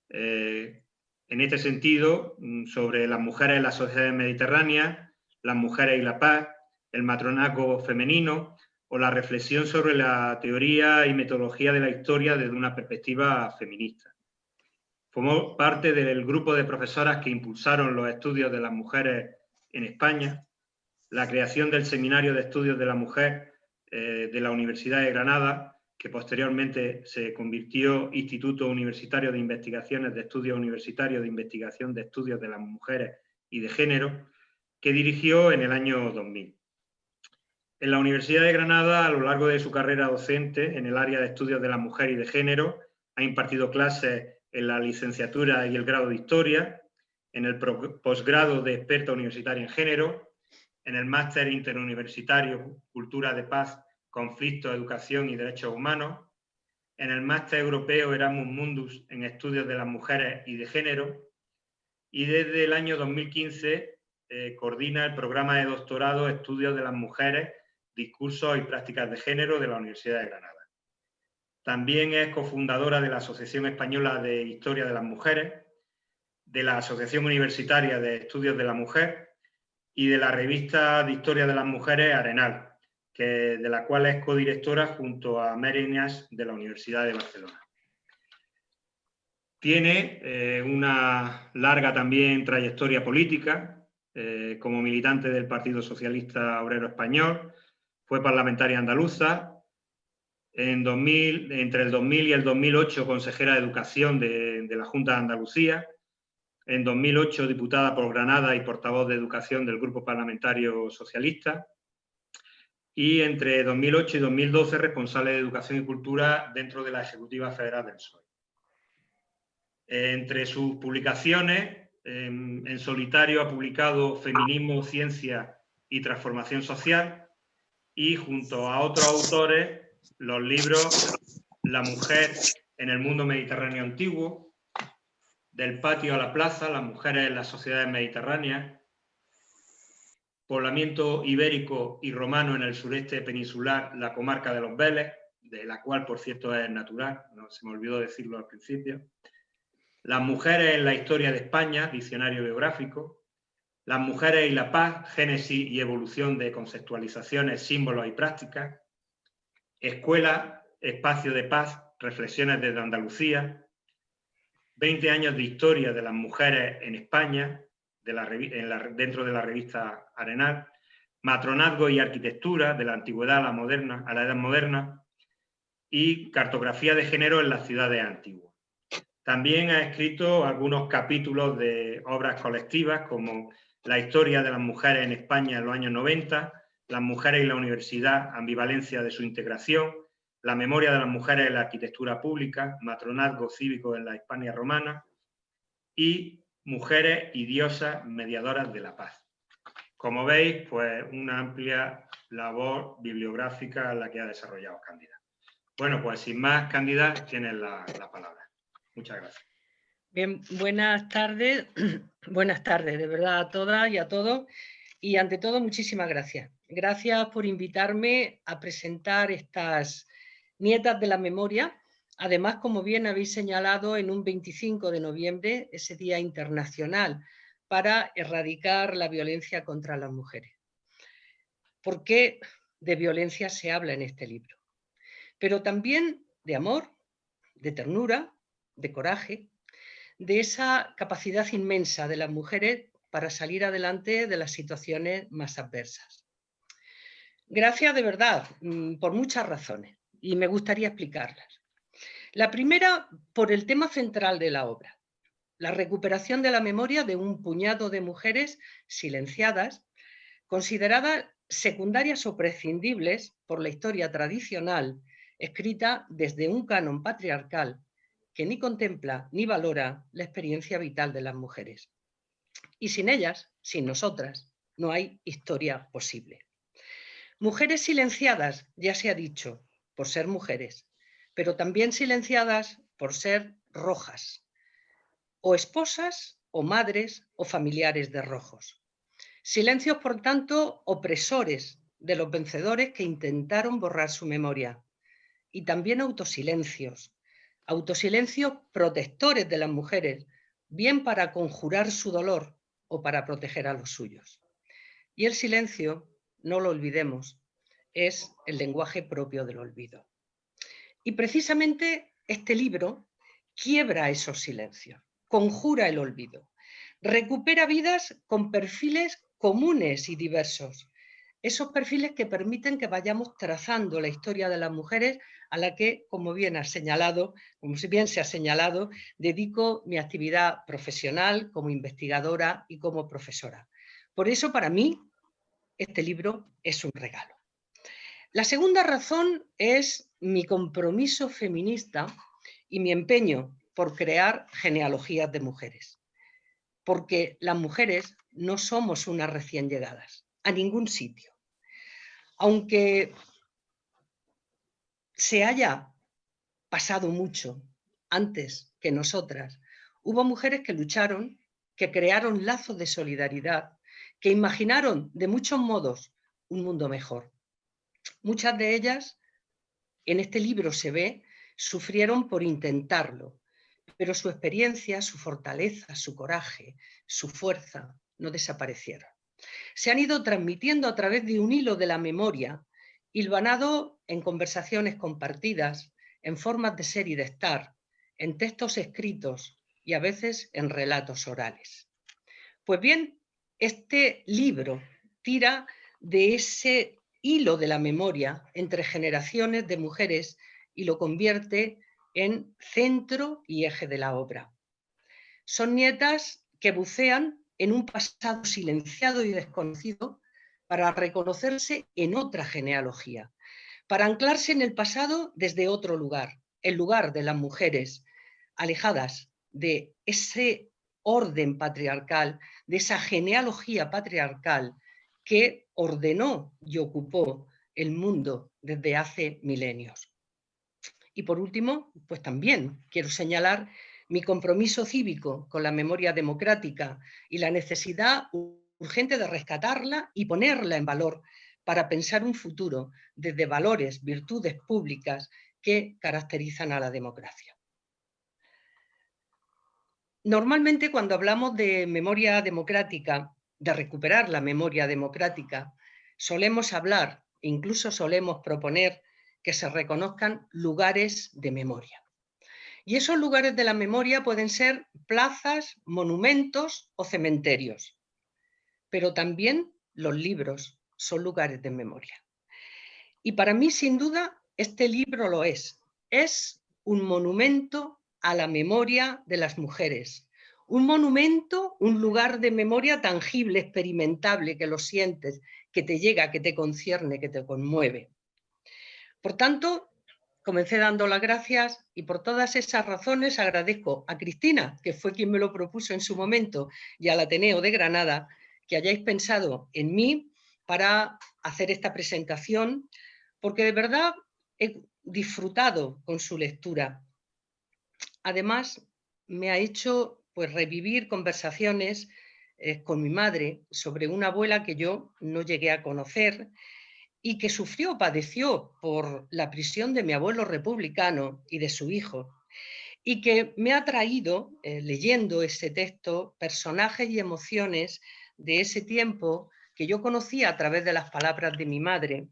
en este sentido sobre las mujeres en las sociedades mediterráneas, las mujeres y la paz, el matronazgo femenino o la reflexión sobre la teoría y metodología de la historia desde una perspectiva feminista. Formó parte del grupo de profesoras que impulsaron los estudios de las mujeres en España, la creación del Seminario de Estudios de la Mujer de la Universidad de Granada, que posteriormente se convirtió en Instituto Universitario de Investigaciones de Estudios Universitarios de Investigación de Estudios de las Mujeres y de Género, que dirigió en el año 2000. En la Universidad de Granada, a lo largo de su carrera docente en el área de Estudios de la Mujer y de Género, ha impartido clases en la licenciatura y el grado de Historia, en el posgrado de experta universitaria en Género, en el máster interuniversitario Cultura de Paz, Conflicto, Educación y Derechos Humanos, en el máster europeo Erasmus Mundus en Estudios de las Mujeres y de Género, y desde el año 2015 coordina el programa de doctorado Estudios de las Mujeres, Discursos y Prácticas de Género de la Universidad de Granada. También es cofundadora de la Asociación Española de Historia de las Mujeres, de la Asociación Universitaria de Estudios de la Mujer y de la revista de Historia de las Mujeres Arenal, de la cual es codirectora junto a Mary Nash de la Universidad de Barcelona. Tiene una larga también trayectoria política, como militante del Partido Socialista Obrero Español, fue parlamentaria andaluza, entre el 2000 y el 2008 consejera de Educación de la Junta de Andalucía, en 2008 diputada por Granada y portavoz de Educación del Grupo Parlamentario Socialista, y entre 2008 y 2012 responsable de Educación y Cultura dentro de la Ejecutiva Federal del PSOE. Entre sus publicaciones, en solitario ha publicado Feminismo, Ciencia y Transformación Social, y junto a otros autores los libros La mujer en el mundo mediterráneo antiguo, Del patio a la plaza, las mujeres en las sociedades mediterráneas, Poblamiento ibérico y romano en el sureste peninsular, la comarca de los Vélez, de la cual, por cierto, es natural, no se me olvidó decirlo al principio, Las mujeres en la historia de España, diccionario biográfico, Las mujeres y la paz, génesis y evolución de conceptualizaciones, símbolos y prácticas, Escuela, espacio de paz, reflexiones desde Andalucía, 20 años de historia de las mujeres en España, dentro de la revista Arenal, Matronazgo y arquitectura, de la antigüedad a la edad moderna, y cartografía de género en las ciudades antiguas. También ha escrito algunos capítulos de obras colectivas, como La historia de las mujeres en España en los años 90, Las mujeres y la universidad, ambivalencia de su integración, La memoria de las mujeres en la arquitectura pública, Matronazgo cívico en la Hispania romana, y Mujeres y diosas mediadoras de la paz. Como veis, pues una amplia labor bibliográfica la que ha desarrollado Cándida. Bueno, pues sin más, Cándida, tienes la palabra. Muchas gracias. Bien, buenas tardes de verdad a todas y a todos, y ante todo muchísimas gracias. Gracias por invitarme a presentar estas nietas de la memoria. Además, como bien habéis señalado, en un 25 de noviembre, ese Día Internacional para erradicar la violencia contra las mujeres. ¿Por qué de violencia se habla en este libro? Pero también de amor, de ternura, de coraje, de esa capacidad inmensa de las mujeres para salir adelante de las situaciones más adversas. Gracias de verdad, por muchas razones, y me gustaría explicarlas. La primera, por el tema central de la obra, la recuperación de la memoria de un puñado de mujeres silenciadas, consideradas secundarias o prescindibles por la historia tradicional, escrita desde un canon patriarcal que ni contempla ni valora la experiencia vital de las mujeres. Y sin ellas, sin nosotras, no hay historia posible. Mujeres silenciadas, ya se ha dicho, por ser mujeres, pero también silenciadas por ser rojas, o esposas, o madres, o familiares de rojos. Silencios, por tanto, opresores de los vencedores que intentaron borrar su memoria. Y también autosilencios protectores de las mujeres, bien para conjurar su dolor o para proteger a los suyos. Y el silencio, no lo olvidemos, es el lenguaje propio del olvido. Y precisamente este libro quiebra esos silencios, conjura el olvido, recupera vidas con perfiles comunes y diversos, esos perfiles que permiten que vayamos trazando la historia de las mujeres a la que, como bien se ha señalado, dedico mi actividad profesional como investigadora y como profesora. Por eso, para mí, este libro es un regalo. La segunda razón es mi compromiso feminista y mi empeño por crear genealogías de mujeres. Porque las mujeres no somos unas recién llegadas a ningún sitio. Aunque se haya pasado mucho antes que nosotras, hubo mujeres que lucharon, que crearon lazos de solidaridad, que imaginaron de muchos modos un mundo mejor. Muchas de ellas, en este libro se ve, sufrieron por intentarlo, pero su experiencia, su fortaleza, su coraje, su fuerza no desaparecieron. Se han ido transmitiendo a través de un hilo de la memoria, hilvanado en conversaciones compartidas, en formas de ser y de estar, en textos escritos y a veces en relatos orales. Pues bien, Este libro tira de ese hilo de la memoria entre generaciones de mujeres y lo convierte en centro y eje de la obra. Son nietas que bucean en un pasado silenciado y desconocido para reconocerse en otra genealogía, para anclarse en el pasado desde otro lugar, el lugar de las mujeres alejadas de ese orden patriarcal, de esa genealogía patriarcal que ordenó y ocupó el mundo desde hace milenios. Y por último, pues también quiero señalar mi compromiso cívico con la memoria democrática y la necesidad urgente de rescatarla y ponerla en valor para pensar un futuro desde valores, virtudes públicas que caracterizan a la democracia. Normalmente cuando hablamos de memoria democrática, de recuperar la memoria democrática, solemos hablar, incluso solemos proponer que se reconozcan lugares de memoria. Y esos lugares de la memoria pueden ser plazas, monumentos o cementerios. Pero también los libros son lugares de memoria. Y para mí, sin duda, este libro lo es. Es un monumento a la memoria de las mujeres. Un monumento, un lugar de memoria tangible, experimentable, que lo sientes, que te llega, que te concierne, que te conmueve. Por tanto, comencé dando las gracias y por todas esas razones agradezco a Cristina, que fue quien me lo propuso en su momento, y al Ateneo de Granada, que hayáis pensado en mí para hacer esta presentación, porque de verdad he disfrutado con su lectura. Además, me ha hecho pues, revivir conversaciones con mi madre sobre una abuela que yo no llegué a conocer y que padeció por la prisión de mi abuelo republicano y de su hijo, y que me ha traído, leyendo ese texto, personajes y emociones de ese tiempo que yo conocía a través de las palabras de mi madre,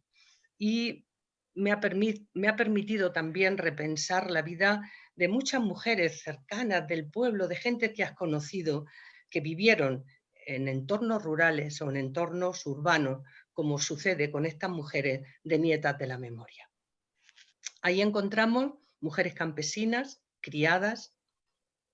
y me ha permitido también repensar la vida de muchas mujeres cercanas del pueblo, de gente que has conocido, que vivieron en entornos rurales o en entornos urbanos, como sucede con estas mujeres de Nietas de la Memoria. Ahí encontramos mujeres campesinas, criadas,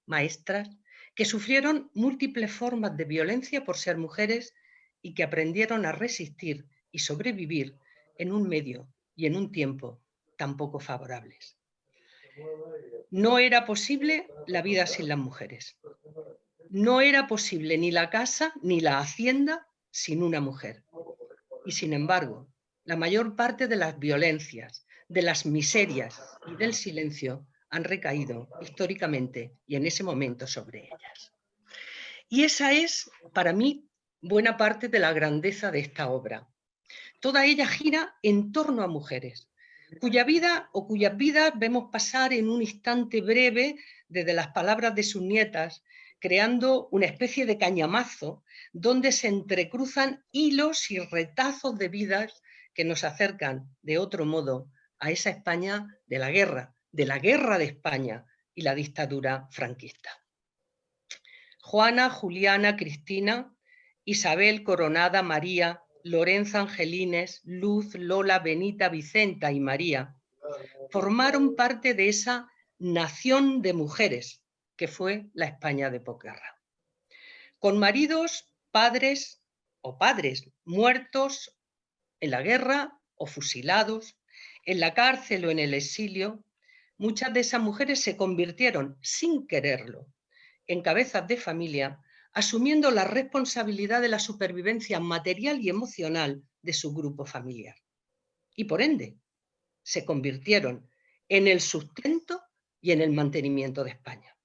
maestras, que sufrieron múltiples formas de violencia por ser mujeres y que aprendieron a resistir y sobrevivir en un medio y en un tiempo tan poco favorables. No era posible la vida sin las mujeres. No era posible ni la casa ni la hacienda sin una mujer. Y sin embargo, la mayor parte de las violencias, de las miserias y del silencio han recaído históricamente y en ese momento sobre ellas. Y esa es, para mí, buena parte de la grandeza de esta obra. Toda ella gira en torno a mujeres, cuya vida o cuyas vidas vemos pasar en un instante breve desde las palabras de sus nietas, creando una especie de cañamazo donde se entrecruzan hilos y retazos de vidas que nos acercan de otro modo a esa España de la guerra de España y la dictadura franquista. Juana, Juliana, Cristina, Isabel, Coronada, María, Lorenza, Angelines, Luz, Lola, Benita, Vicenta y María formaron parte de esa nación de mujeres que fue la España de posguerra. Con maridos, padres muertos en la guerra o fusilados, en la cárcel o en el exilio, muchas de esas mujeres se convirtieron, sin quererlo, en cabezas de familia, asumiendo la responsabilidad de la supervivencia material y emocional de su grupo familiar. Y por ende, se convirtieron en el sustento y en el mantenimiento de España.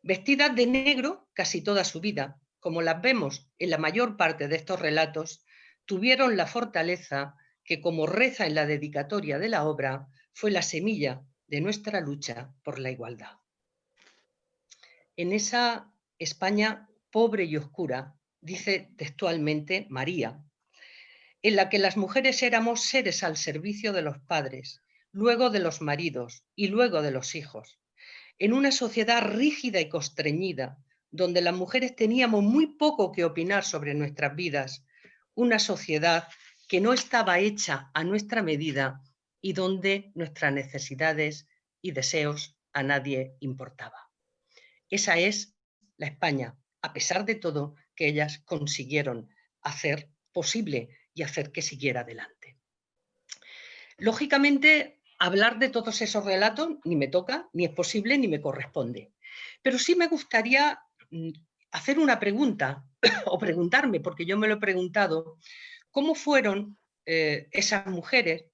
Vestidas de negro casi toda su vida, como las vemos en la mayor parte de estos relatos, tuvieron la fortaleza que, como reza en la dedicatoria de la obra, fue la semilla de nuestra lucha por la igualdad. En esa España pobre y oscura, dice textualmente María, en la que las mujeres éramos seres al servicio de los padres, luego de los maridos y luego de los hijos, en una sociedad rígida y constreñida, donde las mujeres teníamos muy poco que opinar sobre nuestras vidas, una sociedad que no estaba hecha a nuestra medida y donde nuestras necesidades y deseos a nadie importaba. Esa es la España, a pesar de todo, que ellas consiguieron hacer posible y hacer que siguiera adelante. Lógicamente, hablar de todos esos relatos ni me toca, ni es posible, ni me corresponde. Pero sí me gustaría hacer una pregunta, o preguntarme, porque yo me lo he preguntado, ¿cómo fueron esas mujeres?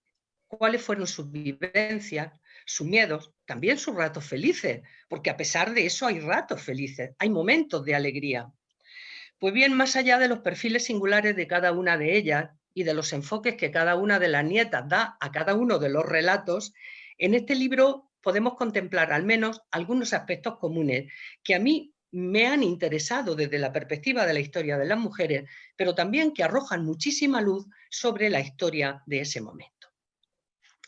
¿Cuáles fueron sus vivencias, sus miedos, también sus ratos felices? Porque a pesar de eso hay ratos felices, hay momentos de alegría. Pues bien, más allá de los perfiles singulares de cada una de ellas y de los enfoques que cada una de las nietas da a cada uno de los relatos, en este libro podemos contemplar al menos algunos aspectos comunes que a mí me han interesado desde la perspectiva de la historia de las mujeres, pero también que arrojan muchísima luz sobre la historia de ese momento.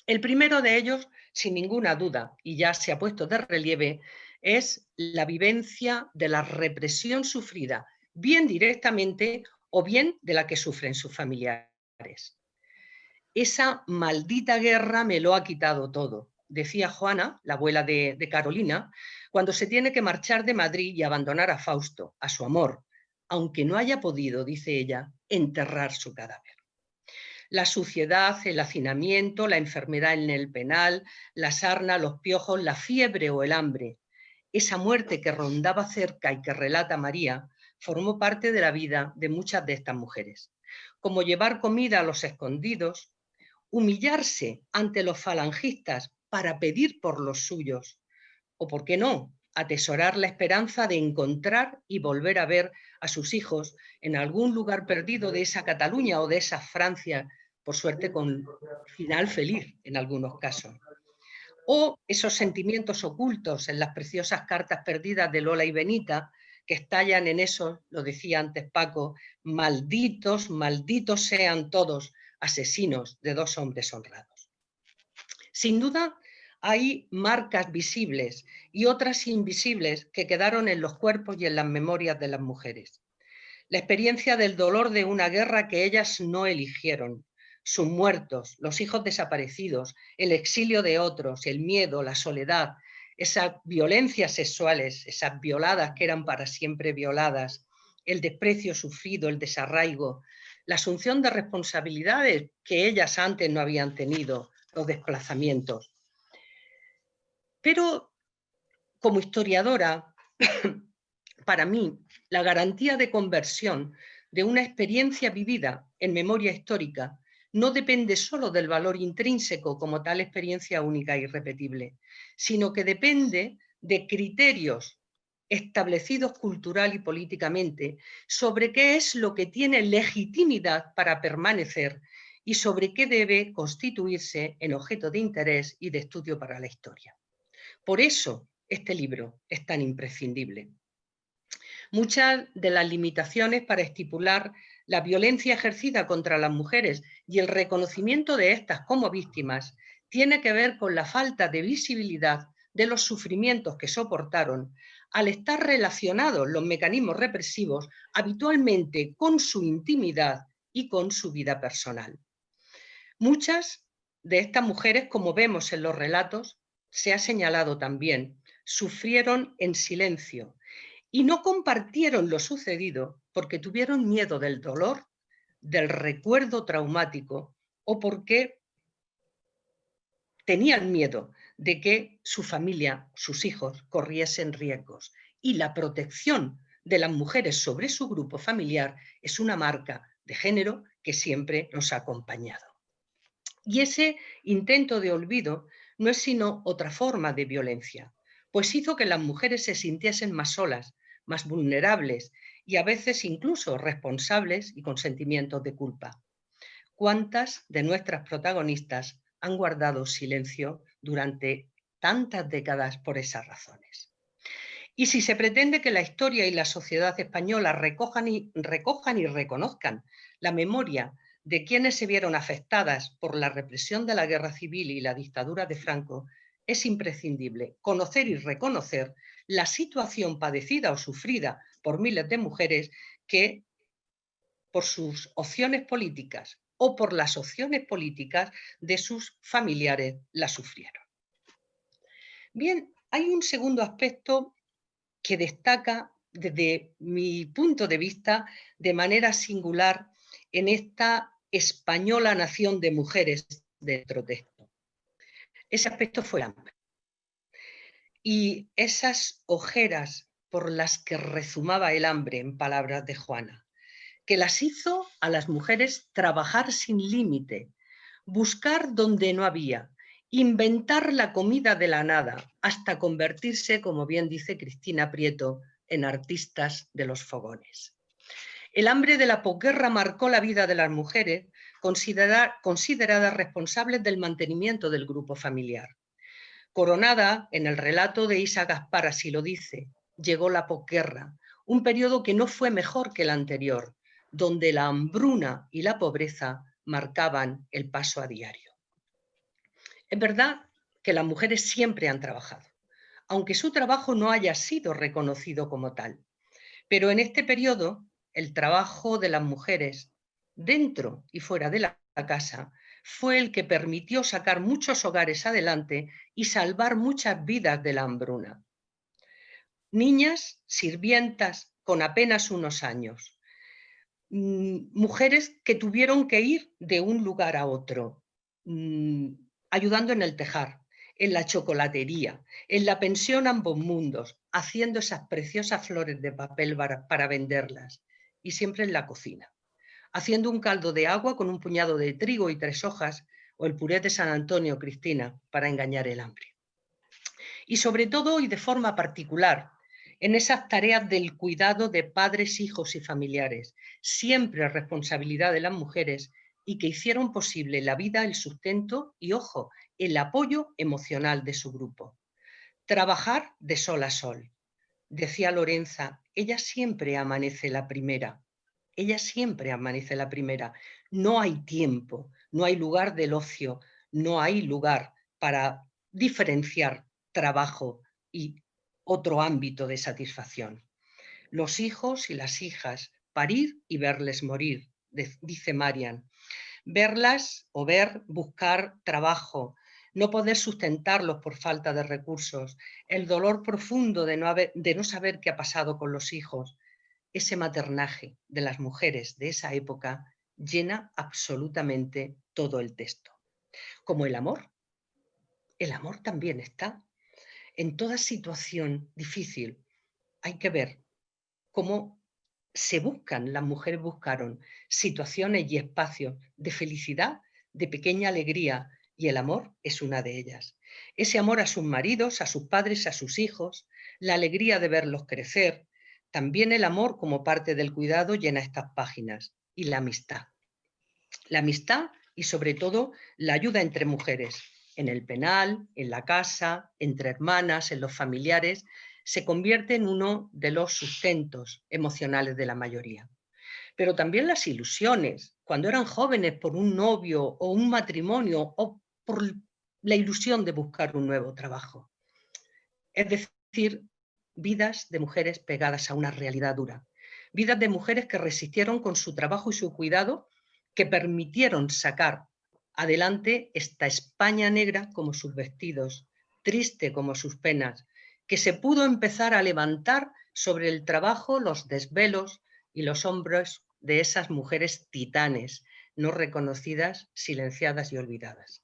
El primero de ellos, sin ninguna duda, y ya se ha puesto de relieve, es la vivencia de la represión sufrida, bien directamente o bien de la que sufren sus familiares. Esa maldita guerra me lo ha quitado todo, decía Juana, la abuela de Carolina, cuando se tiene que marchar de Madrid y abandonar a Fausto, a su amor, aunque no haya podido, dice ella, enterrar su cadáver. La suciedad, el hacinamiento, la enfermedad en el penal, la sarna, los piojos, la fiebre o el hambre. Esa muerte que rondaba cerca y que relata María formó parte de la vida de muchas de estas mujeres, como llevar comida a los escondidos, humillarse ante los falangistas para pedir por los suyos, o, por qué no, atesorar la esperanza de encontrar y volver a ver a sus hijos en algún lugar perdido de esa Cataluña o de esa Francia, por suerte con final feliz en algunos casos. O esos sentimientos ocultos en las preciosas cartas perdidas de Lola y Benita, que estallan en esos, lo decía antes Paco, malditos, malditos sean todos, asesinos de dos hombres honrados. Sin duda, hay marcas visibles y otras invisibles que quedaron en los cuerpos y en las memorias de las mujeres. La experiencia del dolor de una guerra que ellas no eligieron, sus muertos, los hijos desaparecidos, el exilio de otros, el miedo, la soledad, esas violencias sexuales, esas violadas que eran para siempre violadas, el desprecio sufrido, el desarraigo, la asunción de responsabilidades que ellas antes no habían tenido, los desplazamientos. Pero como historiadora, para mí, la garantía de conversión de una experiencia vivida en memoria histórica no depende solo del valor intrínseco como tal experiencia única e irrepetible, sino que depende de criterios establecidos cultural y políticamente sobre qué es lo que tiene legitimidad para permanecer y sobre qué debe constituirse en objeto de interés y de estudio para la historia. Por eso este libro es tan imprescindible. Muchas de las limitaciones para estipular la violencia ejercida contra las mujeres y el reconocimiento de estas como víctimas tiene que ver con la falta de visibilidad de los sufrimientos que soportaron al estar relacionados los mecanismos represivos habitualmente con su intimidad y con su vida personal. Muchas de estas mujeres, como vemos en los relatos, se ha señalado también, sufrieron en silencio y no compartieron lo sucedido porque tuvieron miedo del dolor, del recuerdo traumático o porque tenían miedo de que su familia, sus hijos, corriesen riesgos. Y la protección de las mujeres sobre su grupo familiar es una marca de género que siempre nos ha acompañado. Y ese intento de olvido no es sino otra forma de violencia, pues hizo que las mujeres se sintiesen más solas, más vulnerables y a veces incluso responsables y con sentimientos de culpa. ¿Cuántas de nuestras protagonistas han guardado silencio durante tantas décadas por esas razones? Y si se pretende que la historia y la sociedad española recojan y reconozcan la memoria de quienes se vieron afectadas por la represión de la guerra civil y la dictadura de Franco, es imprescindible conocer y reconocer la situación padecida o sufrida por miles de mujeres que por sus opciones políticas o por las opciones políticas de sus familiares la sufrieron. Bien, hay un segundo aspecto que destaca desde mi punto de vista de manera singular en esta española nación de mujeres de otro texto. Ese aspecto fue el hambre. Y esas ojeras por las que rezumaba el hambre, en palabras de Juana, que las hizo a las mujeres trabajar sin límite, buscar donde no había, inventar la comida de la nada, hasta convertirse, como bien dice Cristina Prieto, en artistas de los fogones. El hambre de la posguerra marcó la vida de las mujeres, consideradas responsables del mantenimiento del grupo familiar. Coronada en el relato de Isa Gaspar, así lo dice, llegó la posguerra, un periodo que no fue mejor que el anterior, donde la hambruna y la pobreza marcaban el paso a diario. Es verdad que las mujeres siempre han trabajado, aunque su trabajo no haya sido reconocido como tal. Pero en este periodo, el trabajo de las mujeres dentro y fuera de la casa fue el que permitió sacar muchos hogares adelante y salvar muchas vidas de la hambruna. Niñas, sirvientas con apenas unos años, mujeres que tuvieron que ir de un lugar a otro, ayudando en el tejar, en la chocolatería, en la pensión Ambos Mundos, haciendo esas preciosas flores de papel para venderlas, y siempre en la cocina, haciendo un caldo de agua con un puñado de trigo y 3 hojas, o el puré de San Antonio, Cristina, para engañar el hambre. Y sobre todo, y de forma particular, en esas tareas del cuidado de padres, hijos y familiares, siempre responsabilidad de las mujeres, y que hicieron posible la vida, el sustento y, ojo, el apoyo emocional de su grupo. Trabajar de sol a sol. Decía Lorenza, ella siempre amanece la primera. Ella siempre amanece la primera. No hay tiempo, no hay lugar del ocio, no hay lugar para diferenciar trabajo y otro ámbito de satisfacción. Los hijos y las hijas, parir y verles morir, dice Marian. Verlas o ver, buscar trabajo, no poder sustentarlos por falta de recursos, el dolor profundo de no saber qué ha pasado con los hijos. Ese maternaje de las mujeres de esa época llena absolutamente todo el texto. Como el amor también está. En toda situación difícil hay que ver cómo las mujeres buscaron situaciones y espacios de felicidad, de pequeña alegría, y el amor es una de ellas. Ese amor a sus maridos, a sus padres, a sus hijos, la alegría de verlos crecer, también el amor como parte del cuidado llena estas páginas, y la amistad. La amistad y sobre todo la ayuda entre mujeres, en el penal, en la casa, entre hermanas, en los familiares, se convierte en uno de los sustentos emocionales de la mayoría. Pero también las ilusiones, cuando eran jóvenes por un novio o un matrimonio o por la ilusión de buscar un nuevo trabajo. Es decir, vidas de mujeres pegadas a una realidad dura, vidas de mujeres que resistieron con su trabajo y su cuidado, que permitieron sacar adelante esta España negra como sus vestidos, triste como sus penas, que se pudo empezar a levantar sobre el trabajo, los desvelos y los hombros de esas mujeres titanes, no reconocidas, silenciadas y olvidadas.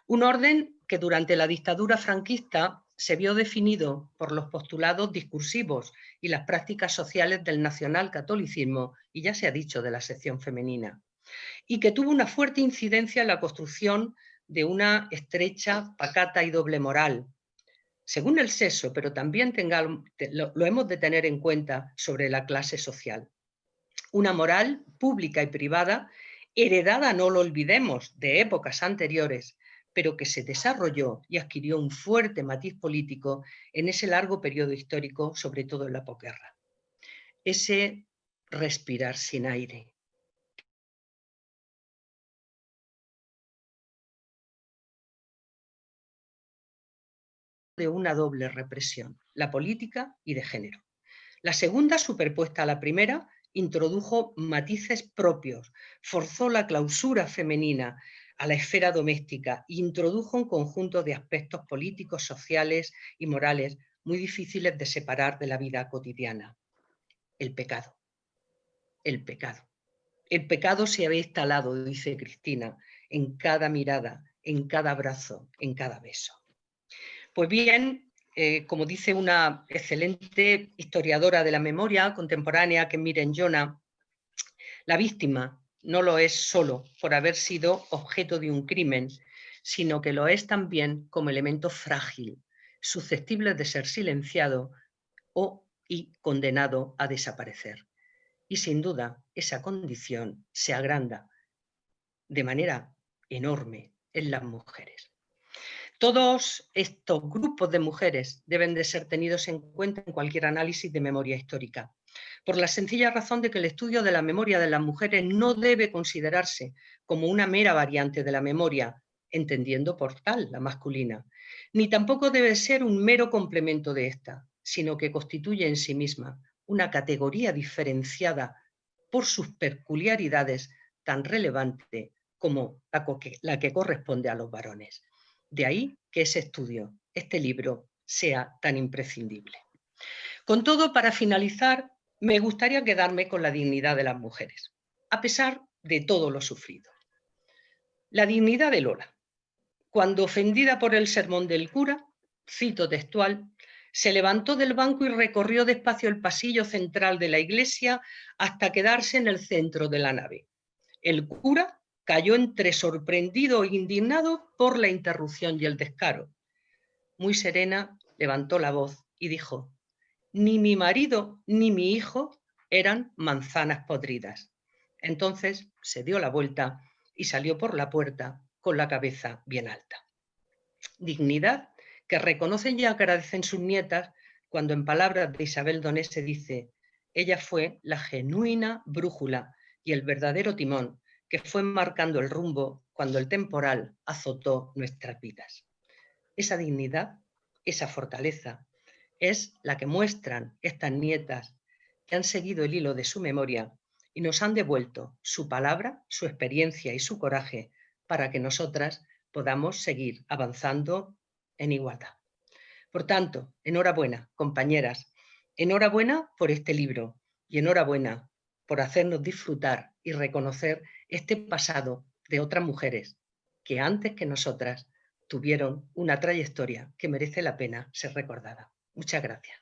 Un orden que durante la dictadura franquista se vio definido por los postulados discursivos y las prácticas sociales del nacionalcatolicismo, y ya se ha dicho de la sección femenina, y que tuvo una fuerte incidencia en la construcción de una estrecha, pacata y doble moral, según el sexo, pero también lo hemos de tener en cuenta sobre la clase social. Una moral pública y privada, heredada, no lo olvidemos, de épocas anteriores, pero que se desarrolló y adquirió un fuerte matiz político en ese largo periodo histórico, sobre todo en la posguerra. Ese respirar sin aire. De una doble represión. la política y de género. La segunda, superpuesta a la primera, introdujo matices propios, forzó la clausura femenina a la esfera doméstica e introdujo un conjunto de aspectos políticos, sociales y morales muy difíciles de separar de la vida cotidiana. El pecado. El pecado. El pecado se había instalado, dice Cristina, en cada mirada, en cada abrazo, en cada beso. Pues bien, como dice una excelente historiadora de la memoria contemporánea, que es Miren Yona, la víctima no lo es solo por haber sido objeto de un crimen, sino que lo es también como elemento frágil, susceptible de ser silenciado y condenado a desaparecer. Y sin duda, esa condición se agranda de manera enorme en las mujeres. Todos estos grupos de mujeres deben de ser tenidos en cuenta en cualquier análisis de memoria histórica, por la sencilla razón de que el estudio de la memoria de las mujeres no debe considerarse como una mera variante de la memoria, entendiendo por tal la masculina, ni tampoco debe ser un mero complemento de esta, sino que constituye en sí misma una categoría diferenciada por sus peculiaridades tan relevante como la que corresponde a los varones. De ahí que ese estudio, este libro, sea tan imprescindible. Con todo, para finalizar, me gustaría quedarme con la dignidad de las mujeres, a pesar de todo lo sufrido. La dignidad de Lola, cuando ofendida por el sermón del cura, cito textual, se levantó del banco y recorrió despacio el pasillo central de la iglesia hasta quedarse en el centro de la nave. El cura cayó entre sorprendido e indignado por la interrupción y el descaro. Muy serena, levantó la voz y dijo: ni mi marido ni mi hijo eran manzanas podridas. Entonces se dio la vuelta y salió por la puerta con la cabeza bien alta. Dignidad que reconocen y agradecen sus nietas cuando, en palabras de Isabel Donés, se dice: ella fue la genuina brújula y el verdadero timón que fue marcando el rumbo cuando el temporal azotó nuestras vidas. Esa dignidad, esa fortaleza, es la que muestran estas nietas que han seguido el hilo de su memoria y nos han devuelto su palabra, su experiencia y su coraje para que nosotras podamos seguir avanzando en igualdad. Por tanto, enhorabuena, compañeras, enhorabuena por este libro y enhorabuena por hacernos disfrutar y reconocer este pasado de otras mujeres que antes que nosotras tuvieron una trayectoria que merece la pena ser recordada. Muchas gracias.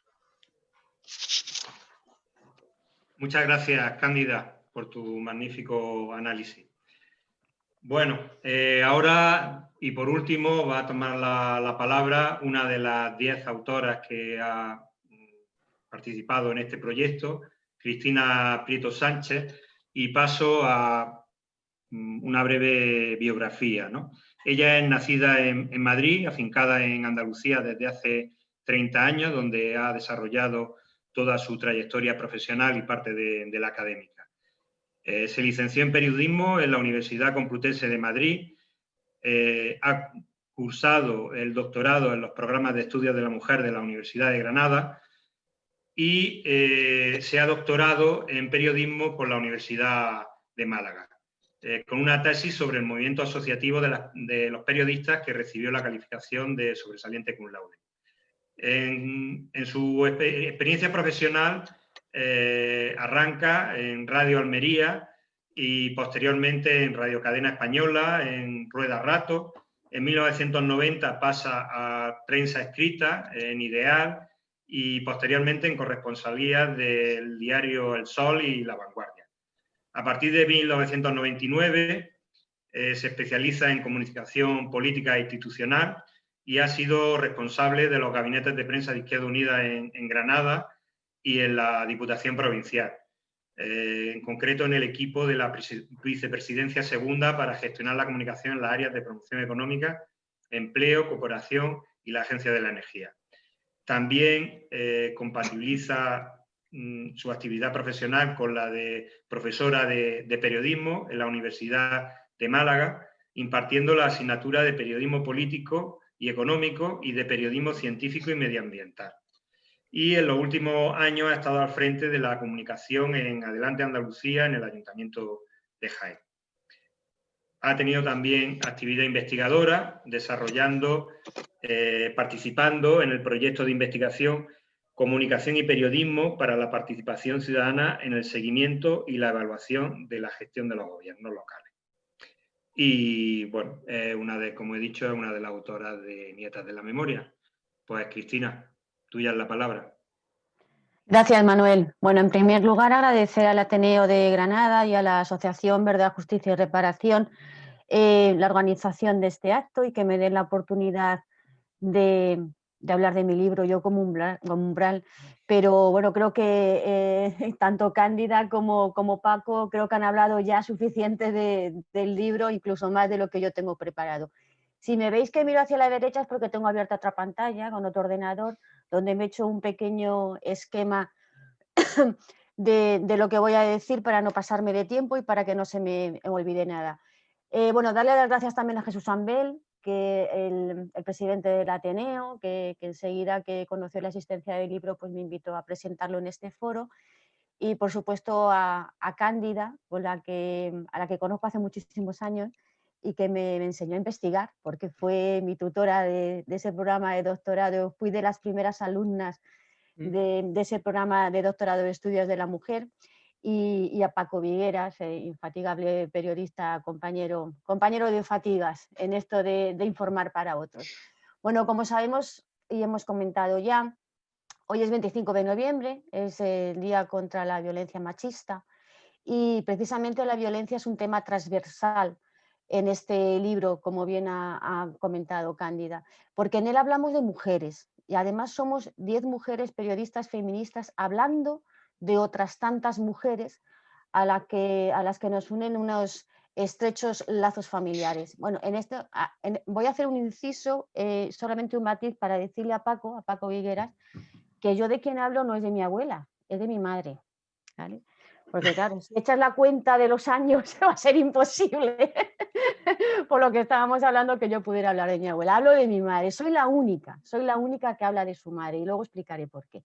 Muchas gracias, Cándida, por tu magnífico análisis. Bueno, ahora y por último va a tomar la palabra una de las 10 autoras que ha participado en este proyecto, Cristina Prieto Sánchez, y paso a una breve biografía, ¿no? Ella es nacida en Madrid, afincada en Andalucía desde hace 30 años, donde ha desarrollado toda su trayectoria profesional y parte de la académica. Se licenció en periodismo en la Universidad Complutense de Madrid, ha cursado el doctorado en los programas de estudios de la mujer de la Universidad de Granada y se ha doctorado en periodismo por la Universidad de Málaga, con una tesis sobre el movimiento asociativo de los periodistas, que recibió la calificación de sobresaliente cum laude. En su experiencia profesional arranca en Radio Almería y posteriormente en Radio Cadena Española, en Rueda Rato. En 1990 pasa a prensa escrita en Ideal y posteriormente en corresponsalía del diario El Sol y La Vanguardia. A partir de 1999 se especializa en comunicación política e institucional y ha sido responsable de los gabinetes de prensa de Izquierda Unida en Granada y en la Diputación Provincial, en concreto en el equipo de la Vicepresidencia Segunda para gestionar la comunicación en las áreas de promoción económica, empleo, cooperación y la Agencia de la Energía. También compatibiliza su actividad profesional con la de profesora de periodismo en la Universidad de Málaga, impartiendo la asignatura de periodismo político y económico y de periodismo científico y medioambiental. y en los últimos años ha estado al frente de la comunicación en Adelante Andalucía en el Ayuntamiento de Jaén. Ha tenido también actividad investigadora, desarrollando, participando en el proyecto de investigación Comunicación y Periodismo para la Participación Ciudadana en el seguimiento y la evaluación de la gestión de los gobiernos locales. Y bueno, como he dicho, es una de las autoras de Nietas de la Memoria. Pues Cristina, tuya es la palabra. Gracias, Manuel. Bueno, en primer lugar, agradecer al Ateneo de Granada y a la Asociación Verdad, Justicia y Reparación la organización de este acto y que me den la oportunidad de hablar de mi libro, yo como umbral, pero bueno, creo que tanto Cándida como Paco creo que han hablado ya suficiente del libro, incluso más de lo que yo tengo preparado. Si me veis que miro hacia la derecha es porque tengo abierta otra pantalla con otro ordenador donde me he hecho un pequeño esquema de lo que voy a decir para no pasarme de tiempo y para que no se me olvide nada. Bueno, darle las gracias también a Jesús Ambel, que el presidente del Ateneo, que enseguida que conoció la existencia del libro, pues me invitó a presentarlo en este foro. Y por supuesto a Cándida, a la que conozco hace muchísimos años y que me enseñó a investigar, porque fue mi tutora de ese programa de doctorado. Fui de las primeras alumnas de ese programa de doctorado de estudios de la mujer. Y a Paco Vigueras, infatigable periodista, compañero de fatigas en esto de informar para otros. Bueno, como sabemos y hemos comentado ya, hoy es 25 de noviembre, es el Día contra la Violencia Machista y precisamente la violencia es un tema transversal en este libro, como bien ha comentado Cándida, porque en él hablamos de mujeres y además somos 10 mujeres periodistas feministas hablando de otras tantas mujeres a las que nos unen unos estrechos lazos familiares. Bueno, voy a hacer un inciso, solamente un matiz para decirle a Paco Vigueras, que yo de quien hablo no es de mi abuela, es de mi madre, ¿vale? Porque claro, si echas la cuenta de los años va a ser imposible, por lo que estábamos hablando, que yo pudiera hablar de mi abuela. Hablo de mi madre, soy la única que habla de su madre y luego explicaré por qué.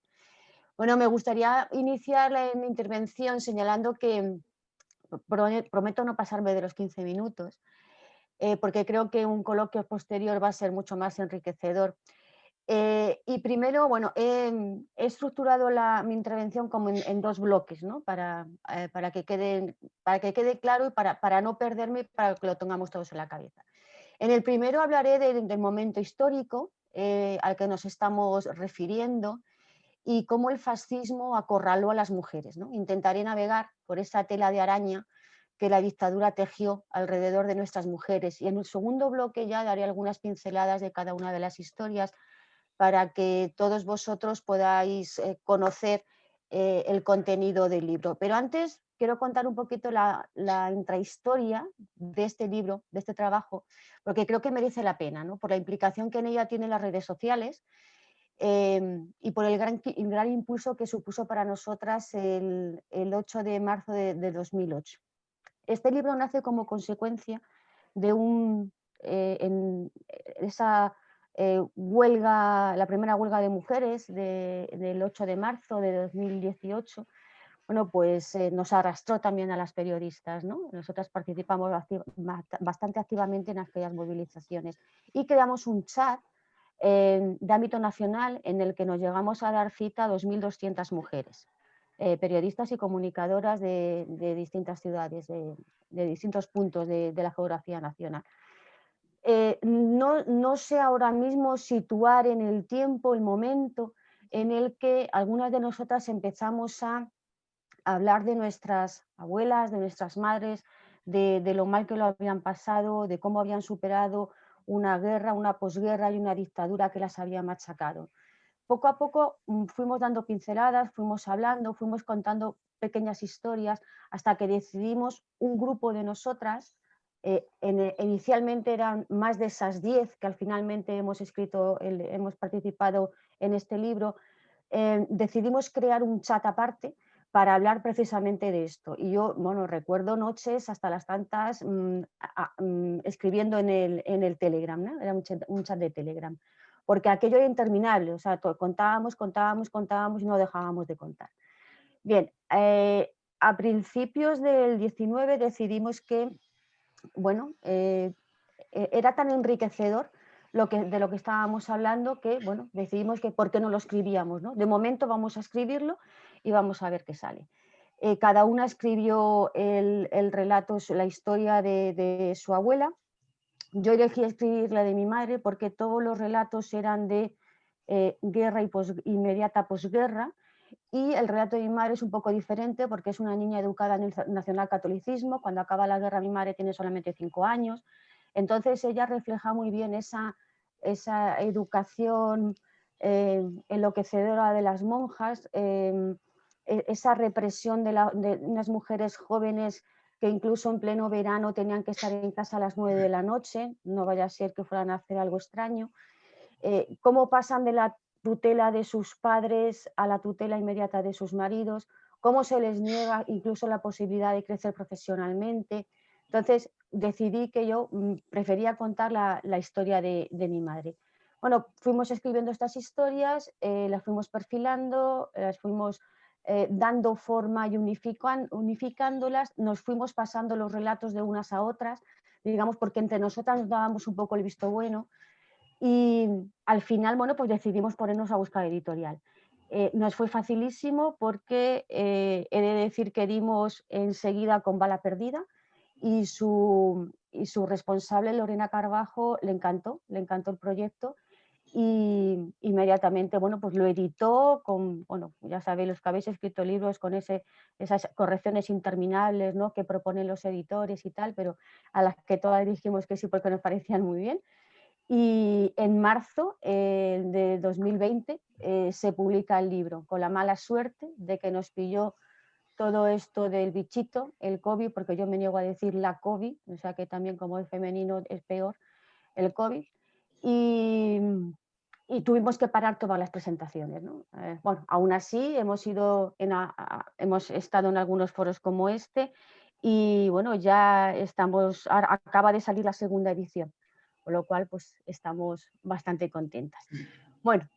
Bueno, me gustaría iniciar la intervención señalando que prometo no pasarme de los 15 minutos, porque creo que un coloquio posterior va a ser mucho más enriquecedor. Y primero, bueno, he estructurado mi intervención como en 2 bloques, ¿no? Para que quede claro y para no perderme, para que lo tengamos todos en la cabeza. En el primero hablaré del momento histórico al que nos estamos refiriendo y cómo el fascismo acorraló a las mujeres, ¿no? Intentaré navegar por esa tela de araña que la dictadura tejió alrededor de nuestras mujeres. Y en el segundo bloque ya daré algunas pinceladas de cada una de las historias para que todos vosotros podáis conocer el contenido del libro. Pero antes quiero contar un poquito la intrahistoria de este libro, de este trabajo, porque creo que merece la pena, ¿no? Por la implicación que en ella tienen las redes sociales y por el gran impulso que supuso para nosotras el 8 de marzo de 2008. Este libro nace como consecuencia de esa huelga, la primera huelga de mujeres del 8 de marzo de 2018. Bueno, pues nos arrastró también a las periodistas, ¿no? Nosotras participamos bastante activamente en aquellas movilizaciones y creamos un chat de ámbito nacional en el que nos llegamos a dar cita a 2.200 mujeres, periodistas y comunicadoras de distintas ciudades, de distintos puntos de la geografía nacional. No sé ahora mismo situar en el tiempo, el momento en el que algunas de nosotras empezamos a hablar de nuestras abuelas, de nuestras madres, de lo mal que lo habían pasado, de cómo habían superado una guerra, una posguerra y una dictadura que las había machacado. Poco a poco fuimos dando pinceladas, fuimos hablando, fuimos contando pequeñas historias hasta que decidimos un grupo de nosotras, inicialmente eran más de esas 10 que al finalmente hemos participado en este libro, decidimos crear un chat aparte para hablar precisamente de esto. Y yo, bueno, recuerdo noches hasta las tantas escribiendo en el Telegram, ¿no? Era un chat de Telegram. porque aquello era interminable, o sea, contábamos y no dejábamos de contar. Bien, a principios del 19 decidimos que, bueno, era tan enriquecedor de lo que estábamos hablando que, bueno, decidimos que por qué no lo escribíamos, ¿no? De momento vamos a escribirlo y vamos a ver qué sale. Cada una escribió el relato, la historia de su abuela. Yo elegí escribir la de mi madre porque todos los relatos eran de guerra y inmediata posguerra, y el relato de mi madre es un poco diferente porque es una niña educada en el nacionalcatolicismo. Cuando acaba la guerra mi madre tiene solamente 5 años, entonces ella refleja muy bien esa educación enloquecedora de las monjas, esa represión de unas mujeres jóvenes que incluso en pleno verano tenían que estar en casa a las 9 de la noche, no vaya a ser que fueran a hacer algo extraño. Cómo pasan de la tutela de sus padres a la tutela inmediata de sus maridos, cómo se les niega incluso la posibilidad de crecer profesionalmente. Entonces decidí que yo prefería contar la historia de mi madre. Bueno, fuimos escribiendo estas historias, las fuimos perfilando, las fuimos dando forma y unificándolas, nos fuimos pasando los relatos de unas a otras, digamos, porque entre nosotras nos dábamos un poco el visto bueno. Y al final, bueno, pues decidimos ponernos a buscar editorial. Nos fue facilísimo porque he de decir que dimos enseguida con Bala Perdida y su responsable, Lorena Carbajo, le encantó el proyecto, y inmediatamente, bueno, pues lo editó con, bueno, ya sabéis, los que habéis escrito libros con esas correcciones interminables, ¿no?, que proponen los editores y tal, pero a las que todas dijimos que sí porque nos parecían muy bien. Y en marzo de 2020 se publica el libro, con la mala suerte de que nos pilló todo esto del bichito, el COVID, porque yo me niego a decir la COVID, o sea que también como es femenino es peor, el COVID, y tuvimos que parar todas las presentaciones, ¿no? Bueno, aún así hemos estado en algunos foros como este, y bueno, ya estamos, acaba de salir la segunda edición, con lo cual pues estamos bastante contentas. Bueno,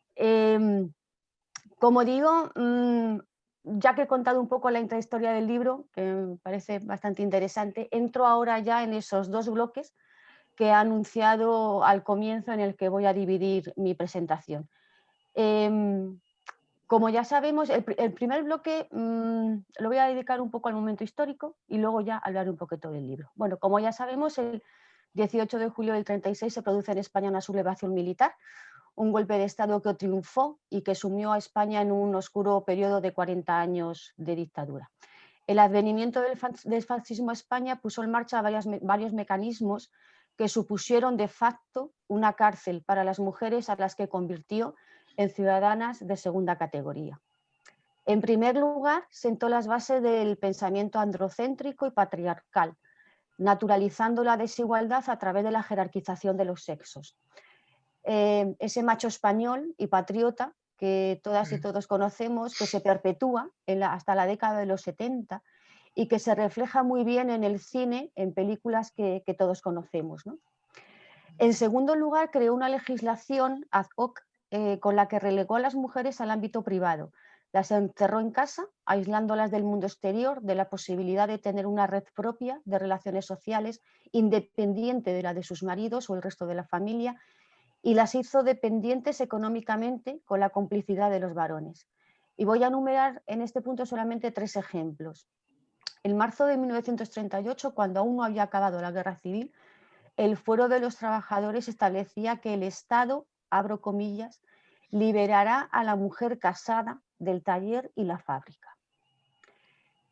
como digo, ya que he contado un poco la intrahistoria del libro, que me parece bastante interesante, entro ahora ya en esos 2 bloques que he anunciado al comienzo, en el que voy a dividir mi presentación. Como ya sabemos, el primer bloque lo voy a dedicar un poco al momento histórico y luego ya hablar un poquito del libro. Bueno, como ya sabemos, el 18 de julio del 36 se produce en España una sublevación militar, un golpe de Estado que triunfó y que sumió a España en un oscuro periodo de 40 años de dictadura. El advenimiento del fascismo a España puso en marcha varios mecanismos que supusieron de facto una cárcel para las mujeres, a las que convirtió en ciudadanas de segunda categoría. En primer lugar, sentó las bases del pensamiento androcéntrico y patriarcal, naturalizando la desigualdad a través de la jerarquización de los sexos. Ese macho español y patriota que todas y todos conocemos, que se perpetúa hasta la década de los 70 y que se refleja muy bien en el cine, en películas que todos conocemos, ¿no? En segundo lugar, creó una legislación ad hoc con la que relegó a las mujeres al ámbito privado. Las encerró en casa, aislándolas del mundo exterior, de la posibilidad de tener una red propia de relaciones sociales independiente de la de sus maridos o el resto de la familia, y las hizo dependientes económicamente con la complicidad de los varones. Y voy a enumerar en este punto solamente 3 ejemplos. En marzo de 1938, cuando aún no había acabado la Guerra Civil, el Fuero de los Trabajadores establecía que el Estado, abro comillas, liberará a la mujer casada del taller y la fábrica.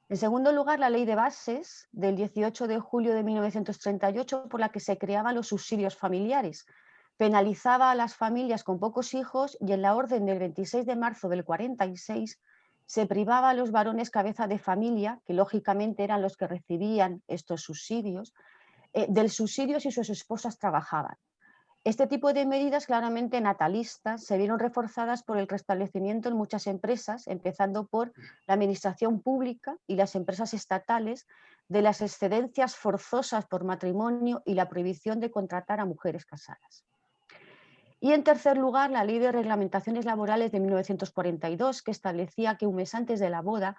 En segundo lugar, la Ley de Bases del 18 de julio de 1938, por la que se creaban los subsidios familiares, penalizaba a las familias con pocos hijos, y en la orden del 26 de marzo del 46 se privaba a los varones cabeza de familia, que lógicamente eran los que recibían estos subsidios, del subsidio si sus esposas trabajaban. Este tipo de medidas claramente natalistas se vieron reforzadas por el restablecimiento en muchas empresas, empezando por la administración pública y las empresas estatales, de las excedencias forzosas por matrimonio y la prohibición de contratar a mujeres casadas. Y en tercer lugar, la Ley de Reglamentaciones Laborales de 1942, que establecía que un mes antes de la boda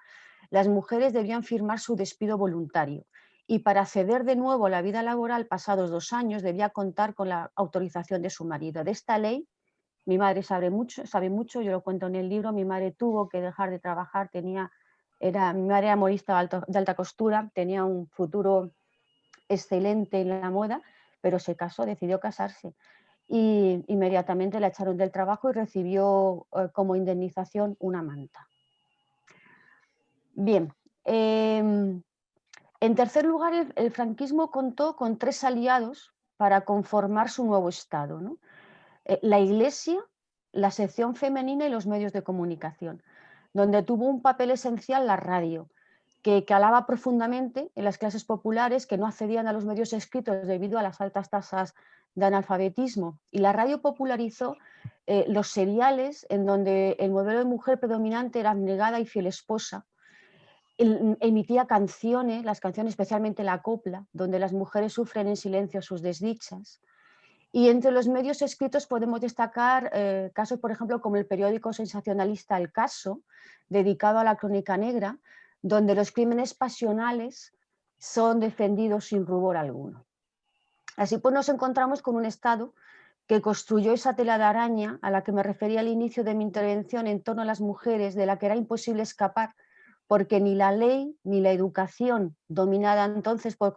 las mujeres debían firmar su despido voluntario y para acceder de nuevo a la vida laboral pasados 2 años debía contar con la autorización de su marido. De esta ley, mi madre sabe mucho, yo lo cuento en el libro, mi madre tuvo que dejar de trabajar, mi madre era modista de alta costura, tenía un futuro excelente en la moda, pero se casó, decidió casarse y inmediatamente la echaron del trabajo y recibió como indemnización una manta. Bien, en tercer lugar, el franquismo contó con 3 aliados para conformar su nuevo Estado, ¿no? La Iglesia, la sección femenina y los medios de comunicación, donde tuvo un papel esencial la radio, que calaba profundamente en las clases populares que no accedían a los medios escritos debido a las altas tasas de analfabetismo. Y la radio popularizó los seriales en donde el modelo de mujer predominante era abnegada y fiel esposa. Emitía canciones, las canciones, especialmente la copla, donde las mujeres sufren en silencio sus desdichas. Y entre los medios escritos podemos destacar casos, por ejemplo, como el periódico sensacionalista El Caso, dedicado a la crónica negra, donde los crímenes pasionales son defendidos sin rubor alguno. Así pues nos encontramos con un Estado que construyó esa tela de araña a la que me refería al inicio de mi intervención en torno a las mujeres, de la que era imposible escapar, porque ni la ley ni la educación, dominada entonces por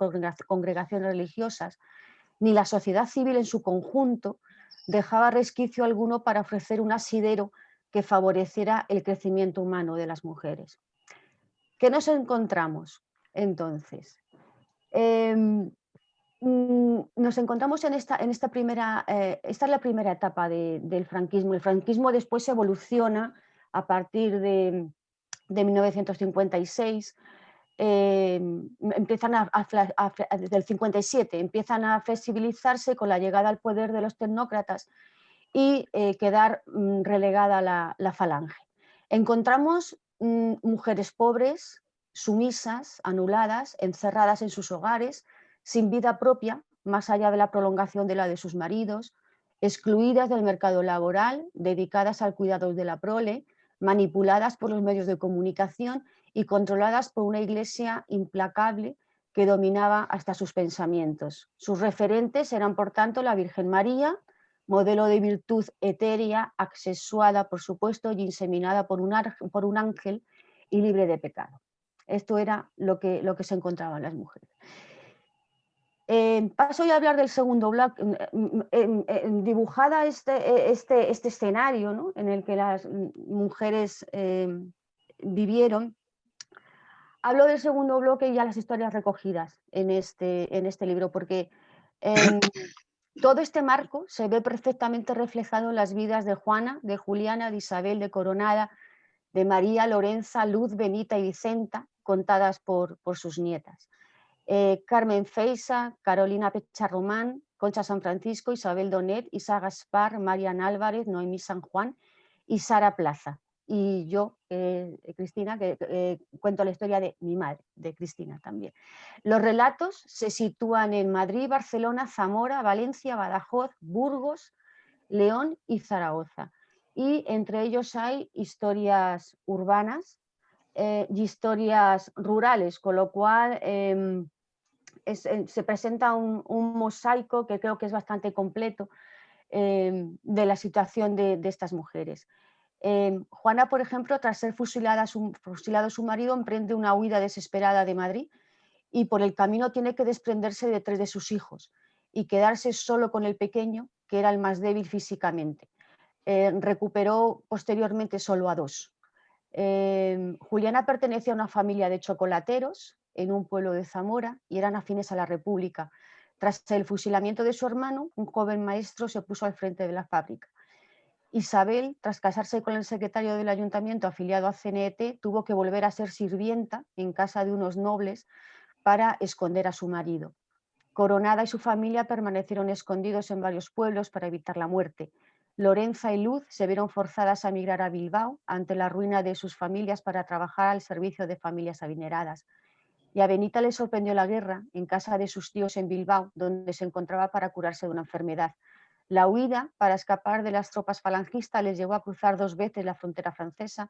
congregaciones religiosas, ni la sociedad civil en su conjunto dejaba resquicio alguno para ofrecer un asidero que favoreciera el crecimiento humano de las mujeres. ¿Qué nos encontramos entonces? Nos encontramos en esta primera, esta es la primera etapa del franquismo. El franquismo después evoluciona a partir de 1956, desde el 57 empiezan a flexibilizarse con la llegada al poder de los tecnócratas y quedar relegada la falange. Encontramos mujeres pobres, sumisas, anuladas, encerradas en sus hogares, sin vida propia, más allá de la prolongación de la de sus maridos, excluidas del mercado laboral, dedicadas al cuidado de la prole, manipuladas por los medios de comunicación y controladas por una iglesia implacable que dominaba hasta sus pensamientos. Sus referentes eran, por tanto, la Virgen María, modelo de virtud etérea, asexuada, por supuesto, y inseminada por un ángel y libre de pecado. Esto era lo que se encontraban las mujeres. Paso ya a hablar del segundo bloque. Dibujada este escenario, ¿no?, en el que las mujeres vivieron, hablo del segundo bloque y ya las historias recogidas en este libro, porque todo este marco se ve perfectamente reflejado en las vidas de Juana, de Juliana, de Isabel, de Coronada, de María, Lorenza, Luz, Benita y Vicenta, contadas por sus nietas. Carmen Feisa, Carolina Pecharromán, Concha San Francisco, Isabel Donet, Isa Gaspar, Marian Álvarez, Noemí San Juan y Sara Plaza. Y yo, Cristina, que cuento la historia de mi madre, de Cristina también. Los relatos se sitúan en Madrid, Barcelona, Zamora, Valencia, Badajoz, Burgos, León y Zaragoza. Y entre ellos hay historias urbanas y historias rurales, con lo cual se presenta un mosaico que creo que es bastante completo de la situación de estas mujeres. Juana, por ejemplo, tras ser fusilado su marido, emprende una huida desesperada de Madrid y por el camino tiene que desprenderse de 3 de sus hijos y quedarse solo con el pequeño, que era el más débil físicamente. Recuperó posteriormente solo a 2. Juliana pertenecía a una familia de chocolateros en un pueblo de Zamora y eran afines a la República. Tras el fusilamiento de su hermano, un joven maestro se puso al frente de la fábrica. Isabel, tras casarse con el secretario del ayuntamiento afiliado a CNT, tuvo que volver a ser sirvienta en casa de unos nobles para esconder a su marido. Coronada y su familia permanecieron escondidos en varios pueblos para evitar la muerte. Lorenza y Luz se vieron forzadas a emigrar a Bilbao ante la ruina de sus familias para trabajar al servicio de familias adineradas. Y a Benita le sorprendió la guerra en casa de sus tíos en Bilbao, donde se encontraba para curarse de una enfermedad. La huida para escapar de las tropas falangistas les llevó a cruzar 2 veces la frontera francesa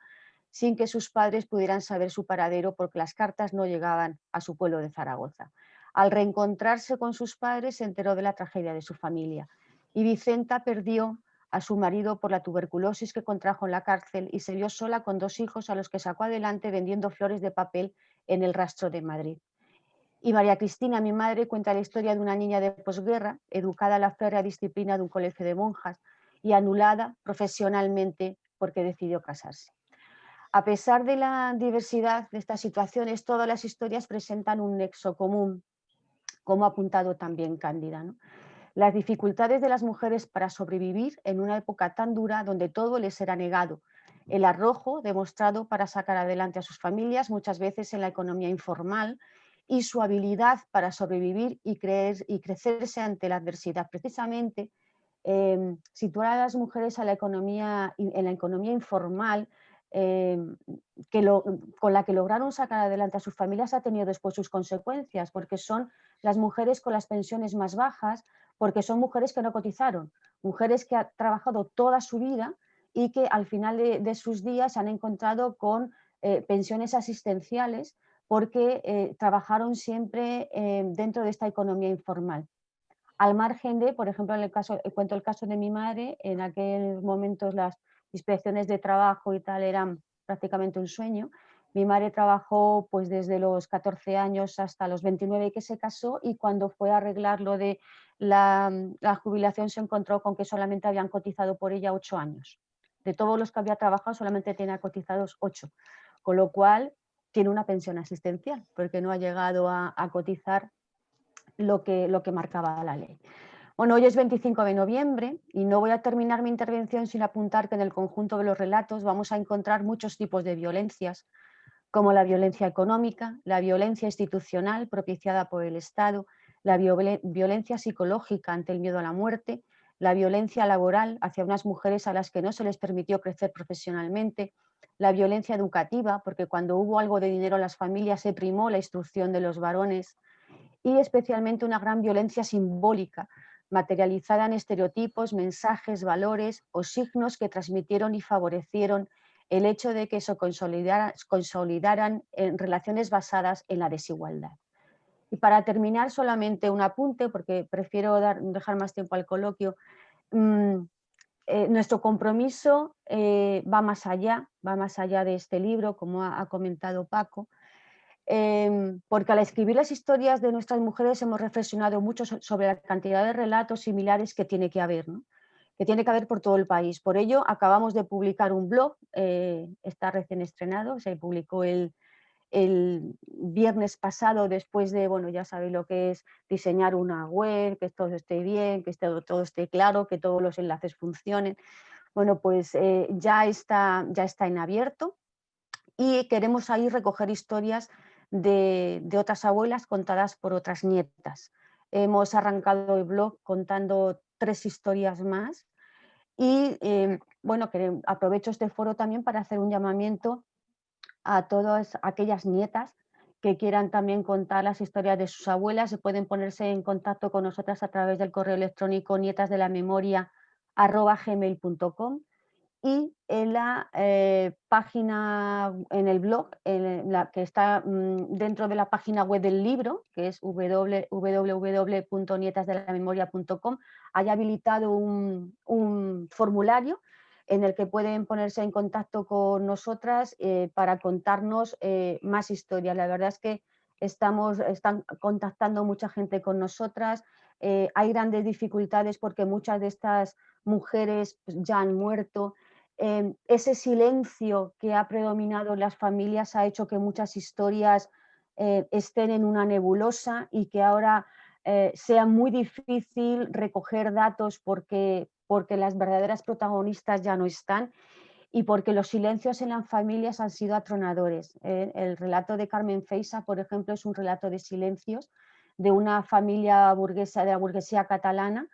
sin que sus padres pudieran saber su paradero porque las cartas no llegaban a su pueblo de Zaragoza. Al reencontrarse con sus padres se enteró de la tragedia de su familia y Vicenta perdió a su marido por la tuberculosis que contrajo en la cárcel y se vio sola con 2 hijos a los que sacó adelante vendiendo flores de papel en el Rastro de Madrid. Y María Cristina, mi madre, cuenta la historia de una niña de posguerra, educada a la férrea disciplina de un colegio de monjas y anulada profesionalmente porque decidió casarse. A pesar de la diversidad de estas situaciones, todas las historias presentan un nexo común, como ha apuntado también Cándida, ¿no? Las dificultades de las mujeres para sobrevivir en una época tan dura donde todo les era negado, el arrojo demostrado para sacar adelante a sus familias, muchas veces en la economía informal, y su habilidad para sobrevivir y crecerse ante la adversidad. Precisamente, situar a las mujeres en la economía informal, con la que lograron sacar adelante a sus familias, ha tenido después sus consecuencias, porque son las mujeres con las pensiones más bajas, porque son mujeres que no cotizaron, mujeres que han trabajado toda su vida y que al final de sus días se han encontrado con pensiones asistenciales porque trabajaron siempre dentro de esta economía informal. Al margen de, por ejemplo, cuento el caso de mi madre, en aquellos momentos las inspecciones de trabajo y tal eran prácticamente un sueño. Mi madre trabajó pues desde los 14 años hasta los 29 que se casó, y cuando fue a arreglar lo de la jubilación se encontró con que solamente habían cotizado por ella 8 años. De todos los que había trabajado solamente tenía cotizados 8, con lo cual tiene una pensión asistencial porque no ha llegado a cotizar lo que marcaba la ley. Bueno, hoy es 25 de noviembre y no voy a terminar mi intervención sin apuntar que en el conjunto de los relatos vamos a encontrar muchos tipos de violencias, como la violencia económica, la violencia institucional propiciada por el Estado, la violencia psicológica ante el miedo a la muerte, la violencia laboral hacia unas mujeres a las que no se les permitió crecer profesionalmente, la violencia educativa, porque cuando hubo algo de dinero en las familias se primó la instrucción de los varones, y especialmente una gran violencia simbólica, materializada en estereotipos, mensajes, valores o signos que transmitieron y favorecieron el hecho de que se consolidaran en relaciones basadas en la desigualdad. Y para terminar, solamente un apunte, porque prefiero dejar más tiempo al coloquio. Nuestro compromiso va más allá de este libro, como ha comentado Paco, porque al escribir las historias de nuestras mujeres hemos reflexionado mucho sobre la cantidad de relatos similares que tiene que haber, ¿no? Que tiene que haber por todo el país. Por ello, acabamos de publicar un blog, está recién estrenado, se publicó el viernes pasado, después de, bueno, ya sabéis lo que es diseñar una web, que todo esté bien, que todo esté claro, que todos los enlaces funcionen. Bueno, pues ya está en abierto y queremos ahí recoger historias de otras abuelas contadas por otras nietas. Hemos arrancado el blog contando 3 historias más y bueno, aprovecho este foro también para hacer un llamamiento a todas aquellas nietas que quieran también contar las historias de sus abuelas. Se pueden ponerse en contacto con nosotras a través del correo electrónico nietasdelamemoria@gmail.com, y en la página, en el blog, que está dentro de la página web del libro, que es www.nietasdelamemoria.com, hay habilitado un formulario en el que pueden ponerse en contacto con nosotras para contarnos más historias. La verdad es que están contactando mucha gente con nosotras. Hay grandes dificultades porque muchas de estas mujeres pues, ya han muerto. Ese silencio que ha predominado en las familias ha hecho que muchas historias estén en una nebulosa y que ahora sea muy difícil recoger datos porque las verdaderas protagonistas ya no están y porque los silencios en las familias han sido atronadores. El relato de Carmen Feisa, por ejemplo, es un relato de silencios de una familia burguesa, de la burguesía catalana,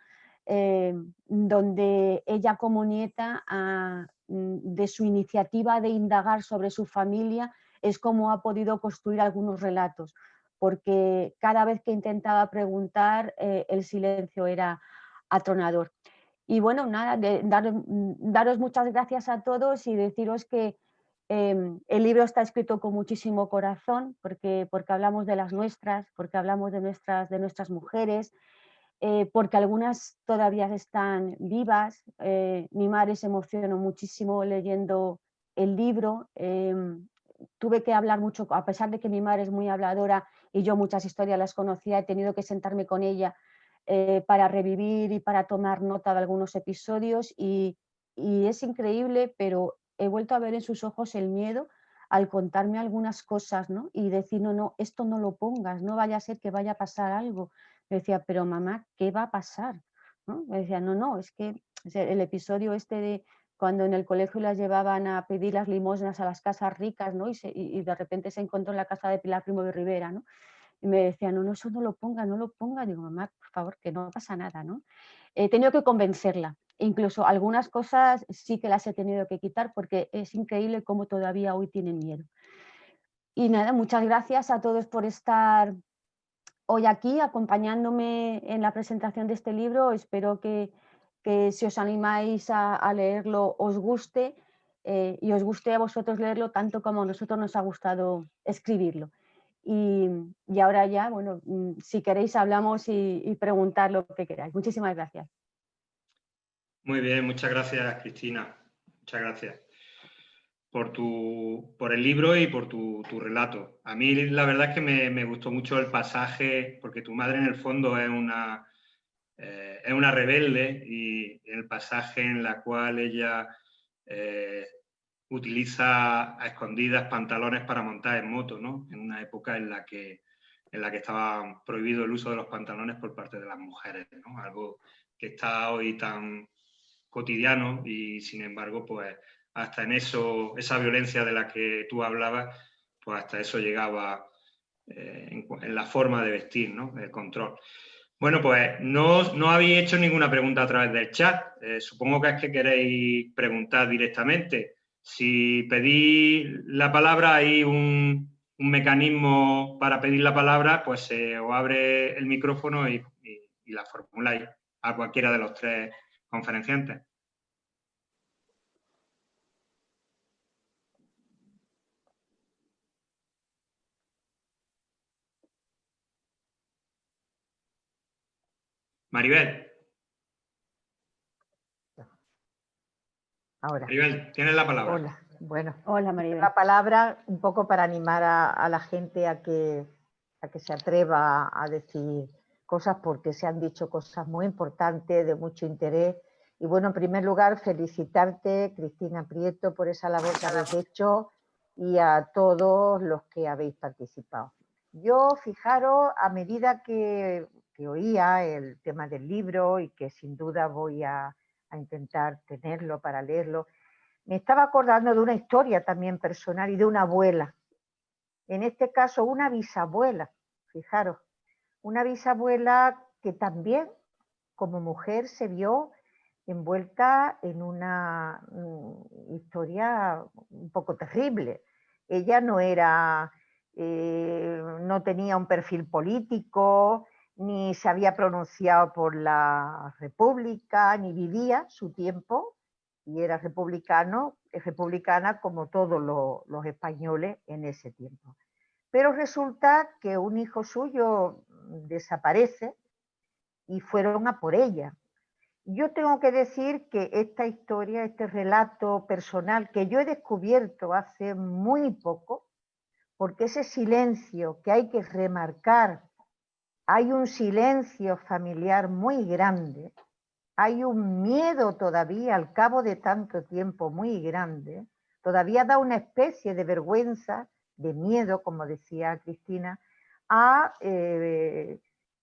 donde ella como nieta de su iniciativa de indagar sobre su familia es como ha podido construir algunos relatos, porque cada vez que intentaba preguntar el silencio era atronador. Y bueno, nada, daros muchas gracias a todos y deciros que el libro está escrito con muchísimo corazón, porque hablamos de las nuestras, porque hablamos de nuestras mujeres, porque algunas todavía están vivas. Mi madre se emocionó muchísimo leyendo el libro. Tuve que hablar mucho, a pesar de que mi madre es muy habladora y yo muchas historias las conocía, he tenido que sentarme con ella para revivir y para tomar nota de algunos episodios y es increíble, pero he vuelto a ver en sus ojos el miedo al contarme algunas cosas, ¿no? Y decir, no, no, esto no lo pongas, no vaya a ser que vaya a pasar algo. Me decía, pero mamá, ¿qué va a pasar? ¿No? Me decía, no, no, es que el episodio este de cuando en el colegio las llevaban a pedir las limosnas a las casas ricas, ¿no? Y de repente se encontró en la casa de Pilar Primo de Rivera, ¿no? Y me decía, no, no, eso no lo ponga, no lo ponga. Digo, mamá, por favor, que no pasa nada, ¿no? He tenido que convencerla. Incluso algunas cosas sí que las he tenido que quitar porque es increíble cómo todavía hoy tienen miedo. Y nada, muchas gracias a todos por estar hoy aquí acompañándome en la presentación de este libro. Espero que si os animáis a leerlo os guste y os guste a vosotros leerlo tanto como a nosotros nos ha gustado escribirlo. Y ahora ya, bueno, si queréis hablamos y preguntad lo que queráis. Muchísimas gracias. Muy bien, muchas gracias, Cristina. Muchas gracias por el libro y por tu relato. A mí la verdad es que me gustó mucho el pasaje, porque tu madre en el fondo es una rebelde, y el pasaje en la cual ella utiliza a escondidas pantalones para montar en moto, ¿no? En una época en la que estaba prohibido el uso de los pantalones por parte de las mujeres, ¿no? Algo que está hoy tan cotidiano y sin embargo, pues hasta en eso, esa violencia de la que tú hablabas, pues hasta eso llegaba en la forma de vestir, ¿no? El control. Bueno, pues no habéis hecho ninguna pregunta a través del chat. Supongo que es que queréis preguntar directamente. Si pedís la palabra, hay un mecanismo para pedir la palabra, pues se os abre el micrófono y la formuláis a cualquiera de los tres conferenciantes. Maribel. Ahora. Maribel, tienes la palabra. Hola, bueno. Hola, Maribel. La palabra un poco para animar a la gente a que se atreva a decir cosas, porque se han dicho cosas muy importantes, de mucho interés. Y bueno, en primer lugar, felicitarte, Cristina Prieto, por esa labor que habéis hecho y a todos los que habéis participado. Yo, fijaros, a medida que oía el tema del libro, y que sin duda voy a intentar tenerlo para leerlo, me estaba acordando de una historia también personal y de una abuela. En este caso, una bisabuela, fijaros, una bisabuela que también, como mujer, se vio envuelta en una historia un poco terrible. Ella no era, no tenía un perfil político, ni se había pronunciado por la República, ni vivía su tiempo, y era republicana como todos los españoles en ese tiempo. Pero resulta que un hijo suyo desaparece y fueron a por ella. Yo tengo que decir que esta historia, este relato personal que yo he descubierto hace muy poco, porque ese silencio que hay que remarcar, hay un silencio familiar muy grande, hay un miedo todavía al cabo de tanto tiempo muy grande, todavía da una especie de vergüenza, de miedo, como decía Cristina, a,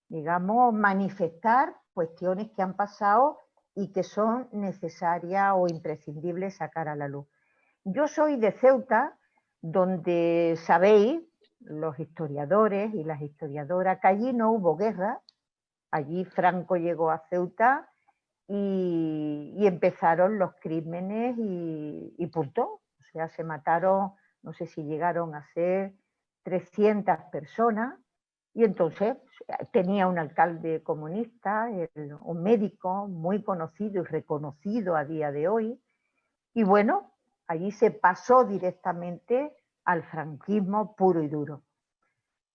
digamos, manifestar cuestiones que han pasado y que son necesarias o imprescindibles sacar a la luz. Yo soy de Ceuta, donde sabéis, los historiadores y las historiadoras, que allí no hubo guerra, allí Franco llegó a Ceuta y empezaron los crímenes y punto. O sea, se mataron, no sé si llegaron a ser 300 personas, Y entonces tenía un alcalde comunista, un médico muy conocido y reconocido a día de hoy, y bueno, allí se pasó directamente al franquismo puro y duro.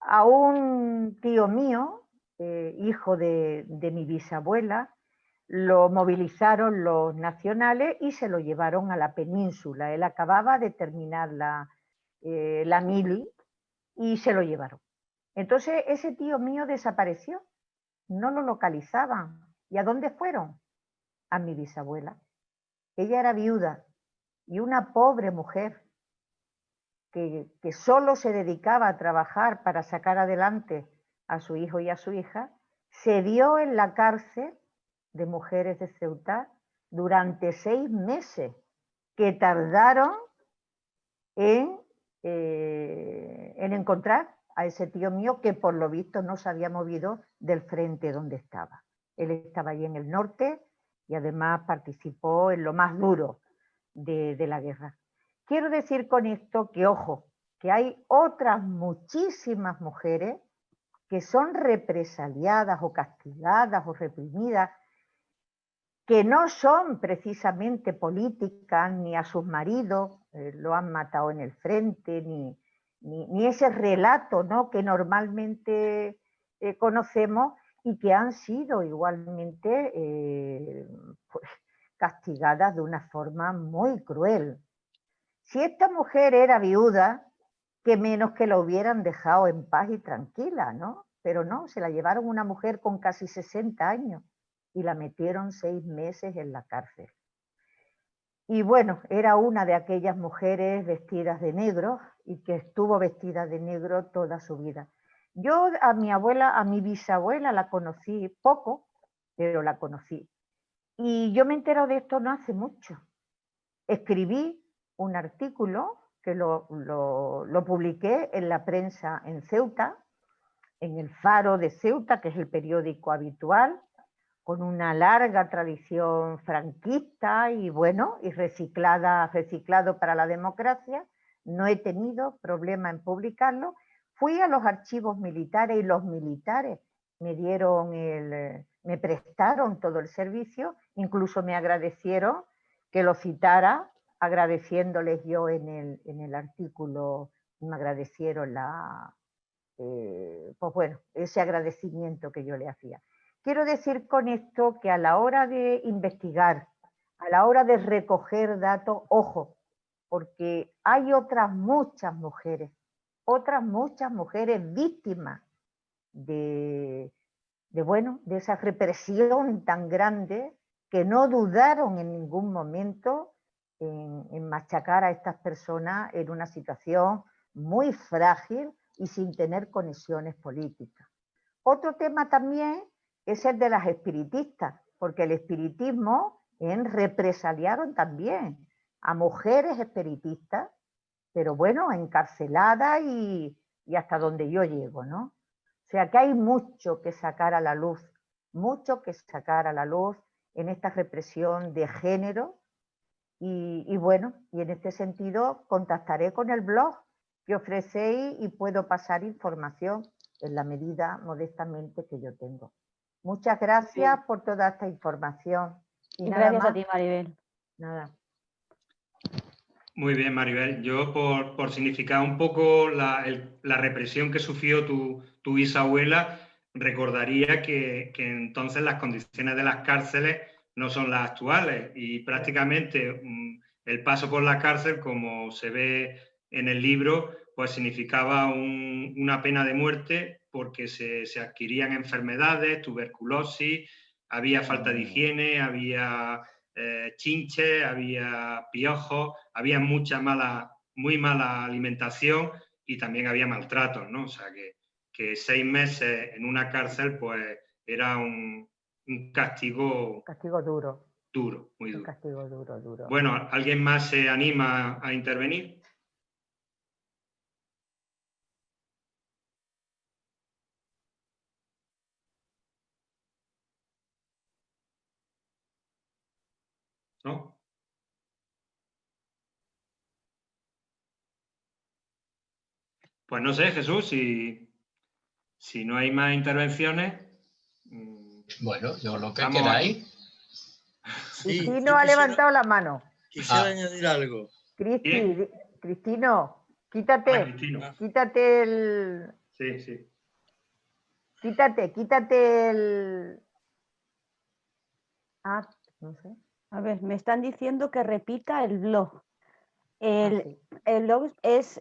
A un tío mío, hijo de mi bisabuela, lo movilizaron los nacionales y se lo llevaron a la península. Él acababa de terminar la mili y se lo llevaron. Entonces ese tío mío desapareció, no lo localizaban. ¿Y a dónde fueron? A mi bisabuela. Ella era viuda y una pobre mujer que solo se dedicaba a trabajar para sacar adelante a su hijo y a su hija, se vio en la cárcel de mujeres de Ceuta durante 6 meses, que tardaron en encontrar a ese tío mío que por lo visto no se había movido del frente donde estaba. Él estaba allí en el norte y además participó en lo más duro de la guerra. Quiero decir con esto que, ojo, que hay otras muchísimas mujeres que son represaliadas o castigadas o reprimidas, que no son precisamente políticas, ni a sus maridos lo han matado en el frente, ni ese relato, ¿no?, que normalmente conocemos, y que han sido igualmente pues, castigadas de una forma muy cruel. Si esta mujer era viuda, que menos que la hubieran dejado en paz y tranquila, ¿no? Pero no, se la llevaron una mujer con casi 60 años y la metieron 6 meses en la cárcel. Y bueno, era una de aquellas mujeres vestidas de negro y que estuvo vestida de negro toda su vida. Yo a mi abuela, a mi bisabuela la conocí poco, pero la conocí. Y yo me entero de esto no hace mucho. Escribí un artículo que lo publiqué en la prensa en Ceuta, en el Faro de Ceuta, que es el periódico habitual, con una larga tradición franquista y bueno, y reciclado para la democracia. No he tenido problema en publicarlo. Fui a los archivos militares y los militares me prestaron todo el servicio, incluso me agradecieron que lo citara, agradeciéndoles yo en el artículo, me agradecieron pues bueno, ese agradecimiento que yo le hacía. Quiero decir con esto que a la hora de investigar, a la hora de recoger datos, ojo, porque hay otras muchas mujeres víctimas de esa represión tan grande, que no dudaron en ningún momento en machacar a estas personas en una situación muy frágil y sin tener conexiones políticas. Otro tema también es el de las espiritistas, porque el espiritismo represaliaron también a mujeres espiritistas, pero bueno, encarceladas y hasta donde yo llego, ¿no? O sea que hay mucho que sacar a la luz, en esta represión de género, y bueno, y en este sentido contactaré con el blog que ofrecéis y puedo pasar información en la medida modestamente que yo tengo. Muchas gracias por toda esta información. Y gracias a ti, Maribel. Nada. Muy bien, Maribel. Yo, por significar un poco la represión que sufrió tu bisabuela, recordaría que entonces las condiciones de las cárceles no son las actuales y prácticamente el paso por la cárcel, como se ve en el libro, pues significaba una pena de muerte porque se adquirían enfermedades, tuberculosis, había falta de higiene, había chinches, había piojos, había muy mala alimentación y también había maltratos, ¿no? O sea que 6 meses en una cárcel pues era un castigo... Castigo duro. Duro, muy duro. Un castigo duro. Bueno, ¿alguien más se anima a intervenir? ¿No? Pues no sé, Jesús, si Si no hay más intervenciones... Bueno, yo lo que Vamos queráis. Sí, Cristino yo ha levantado la mano. quisiera Ah. añadir algo. ¿Quién? Cristino, Ah, Cristino. quítate el... Sí, sí. Quítate el... Ah, no sé. A ver, me están diciendo que repita el blog. Sí. El blog es,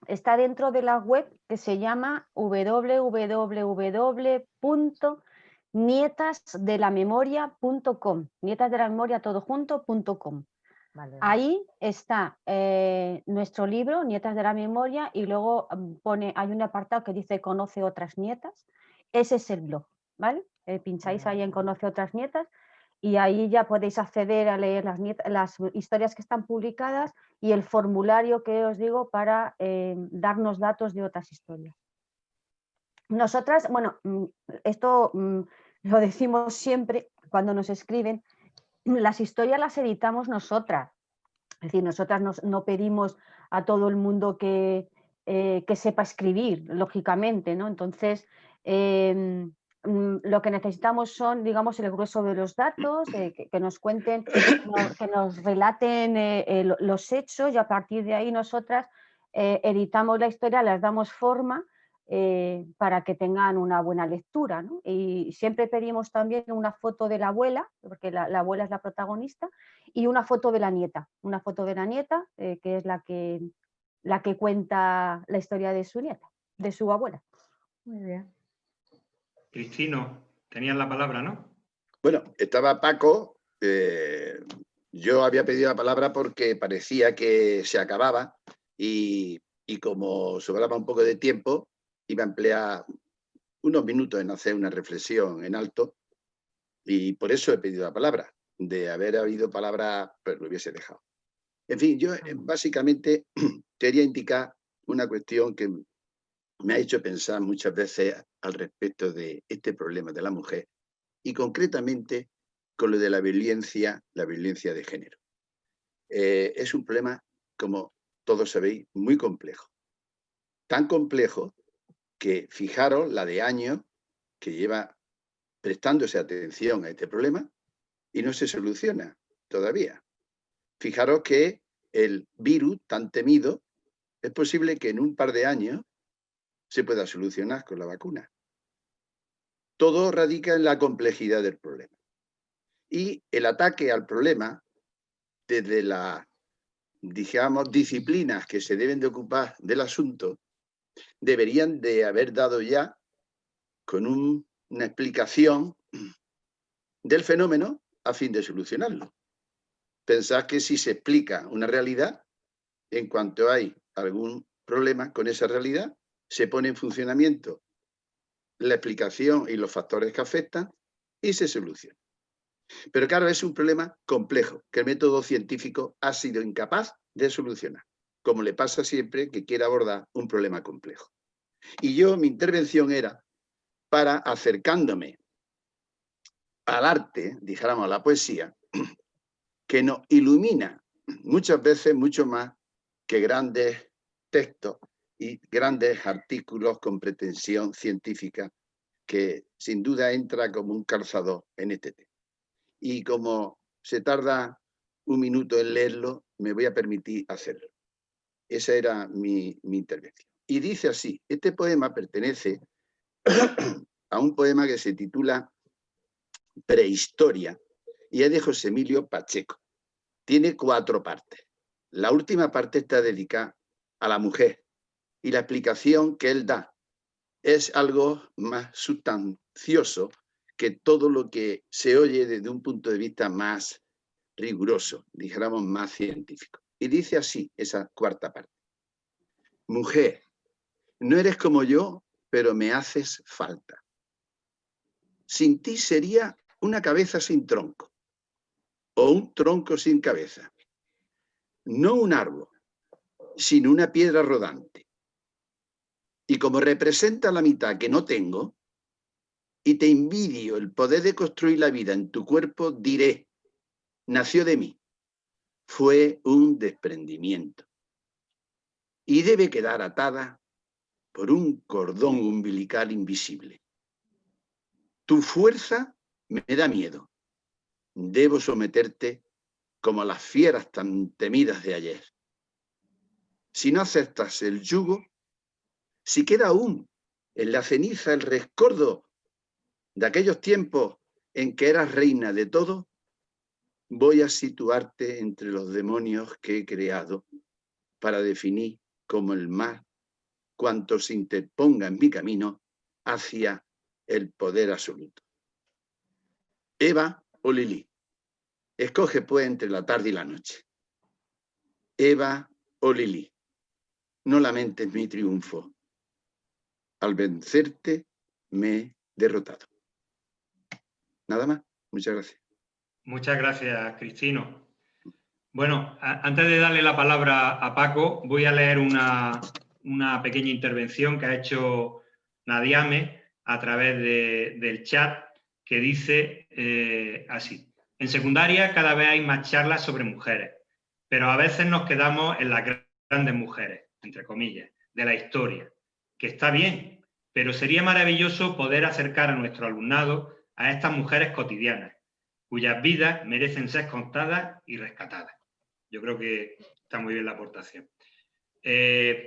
está dentro de la web que se llama www.nietasdelamemoria.com. nietasdelamemoria.com. Vale. Ahí está nuestro libro, Nietas de la Memoria, y luego hay un apartado que dice Conoce otras nietas. Ese es el blog, ¿vale? Pincháis ahí en Conoce otras nietas y ahí ya podéis acceder a leer las historias que están publicadas y el formulario que os digo para darnos datos de otras historias. Nosotras, bueno, esto lo decimos siempre cuando nos escriben, las historias las editamos nosotras. Es decir, nosotras no pedimos a todo el mundo que sepa escribir, lógicamente, ¿no? Entonces, lo que necesitamos son, digamos, el grueso de los datos, que nos cuenten, que nos relaten los hechos y a partir de ahí nosotras editamos la historia, les damos forma para que tengan una buena lectura, ¿no? Y siempre pedimos también una foto de la abuela, porque la abuela es la protagonista, y una foto de la nieta, que es la que cuenta la historia de su nieta, de su abuela. Muy bien. Cristino, tenías la palabra, ¿no? Bueno, estaba Paco. Yo había pedido la palabra porque parecía que se acababa y como sobraba un poco de tiempo, iba a emplear unos minutos en hacer una reflexión en alto y por eso he pedido la palabra. De haber habido palabra, pues lo hubiese dejado. En fin, yo básicamente quería indicar una cuestión que me ha hecho pensar muchas veces al respecto de este problema de la mujer y concretamente con lo de la violencia de género. Es un problema, como todos sabéis, muy complejo. Tan complejo que fijaros la de años que lleva prestándose atención a este problema y no se soluciona todavía. Fijaros que el virus tan temido es posible que en un par de años se pueda solucionar con la vacuna. Todo radica en la complejidad del problema. Y el ataque al problema desde las, digamos, disciplinas que se deben de ocupar del asunto deberían de haber dado ya con una explicación del fenómeno a fin de solucionarlo. Pensad que si se explica una realidad, en cuanto hay algún problema con esa realidad, se pone en funcionamiento la explicación y los factores que afectan y se soluciona. Pero claro, es un problema complejo que el método científico ha sido incapaz de solucionar, como le pasa siempre que quiere abordar un problema complejo. Y mi intervención era para, acercándome al arte, dijéramos a la poesía, que nos ilumina muchas veces mucho más que grandes textos y grandes artículos con pretensión científica, que sin duda entra como un calzador en este tema. Y como se tarda un minuto en leerlo, me voy a permitir hacerlo. Esa era mi intervención. Y dice así, este poema pertenece a un poema que se titula Prehistoria y es de José Emilio Pacheco. Tiene 4 partes. La última parte está dedicada a la mujer y la explicación que él da es algo más sustancioso que todo lo que se oye desde un punto de vista más riguroso, dijéramos más científico. Y dice así esa 4ª parte. Mujer, no eres como yo, pero me haces falta. Sin ti sería una cabeza sin tronco o un tronco sin cabeza. No un árbol, sino una piedra rodante. Y como representa la mitad que no tengo, y te envidio el poder de construir la vida en tu cuerpo, diré, nació de mí, fue un desprendimiento. Y debe quedar atada por un cordón umbilical invisible. Tu fuerza me da miedo. Debo someterte como a las fieras tan temidas de ayer. Si no aceptas el yugo, si queda aún en la ceniza el rescoldo de aquellos tiempos en que eras reina de todo, voy a situarte entre los demonios que he creado para definir como el mal cuanto se interponga en mi camino hacia el poder absoluto. Eva o Lili, escoge pues entre la tarde y la noche. Eva o Lili, no lamentes mi triunfo. Al vencerte me he derrotado. Nada más. Muchas gracias. Muchas gracias, Cristino. Bueno, antes de darle la palabra a Paco, voy a leer una pequeña intervención que ha hecho Nadiame a través del chat, que dice así. En secundaria cada vez hay más charlas sobre mujeres, pero a veces nos quedamos en las grandes mujeres, entre comillas, de la historia, que está bien, pero sería maravilloso poder acercar a nuestro alumnado a estas mujeres cotidianas, cuyas vidas merecen ser contadas y rescatadas. Yo creo que está muy bien la aportación.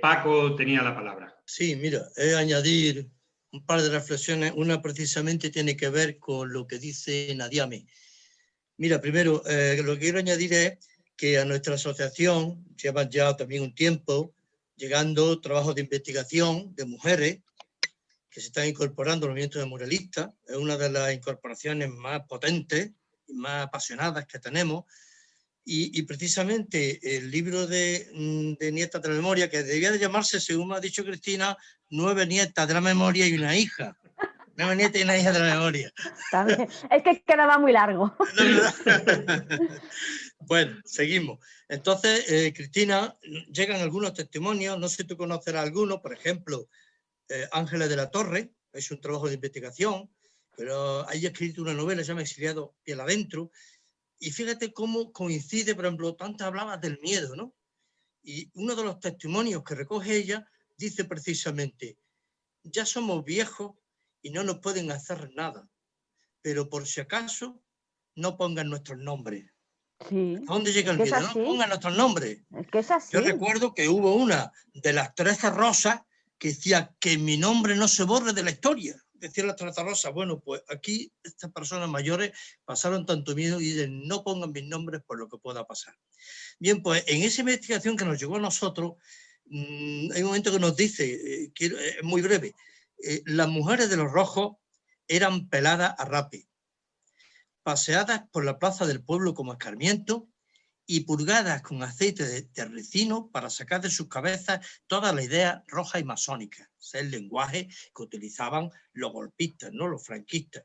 Paco tenía la palabra. Sí, mira, añadir un par de reflexiones. Una precisamente tiene que ver con lo que dice Nadiame. Mira, primero, lo que quiero añadir es que a nuestra asociación llevan ya también un tiempo llegando trabajos de investigación de mujeres que se están incorporando al movimiento de muralistas. Es una de las incorporaciones más potentes y más apasionadas que tenemos. Y precisamente el libro de Nietas de la Memoria, que debía de llamarse, según me ha dicho Cristina, 9 nietas de la memoria y una hija. 9 nietas y una hija de la memoria. También. Es que quedaba muy largo. Bueno, seguimos. Entonces, Cristina, llegan algunos testimonios, no sé si tú conocerás alguno, por ejemplo, Ángeles de la Torre, es un trabajo de investigación, pero hay escrito una novela, se llama Exiliado Piel Adentro, y fíjate cómo coincide, por ejemplo, tanto hablabas del miedo, ¿no? Y uno de los testimonios que recoge ella dice precisamente, ya somos viejos y no nos pueden hacer nada, pero por si acaso no pongan nuestros nombres. Sí. ¿A dónde llega el miedo? No pongan nuestros nombres. Es que es así. Yo recuerdo que hubo una de las 13 rosas que decía que mi nombre no se borre de la historia. Decía las 13 rosas. Bueno, pues aquí estas personas mayores pasaron tanto miedo y dicen no pongan mis nombres por lo que pueda pasar. Bien, pues en esa investigación que nos llegó a nosotros, hay un momento que nos dice, es muy breve, las mujeres de los rojos eran peladas a rape, paseadas por la plaza del pueblo como escarmiento y purgadas con aceite de ricino para sacar de sus cabezas toda la idea roja y masónica. Ese es el lenguaje que utilizaban los golpistas, ¿no? Los franquistas.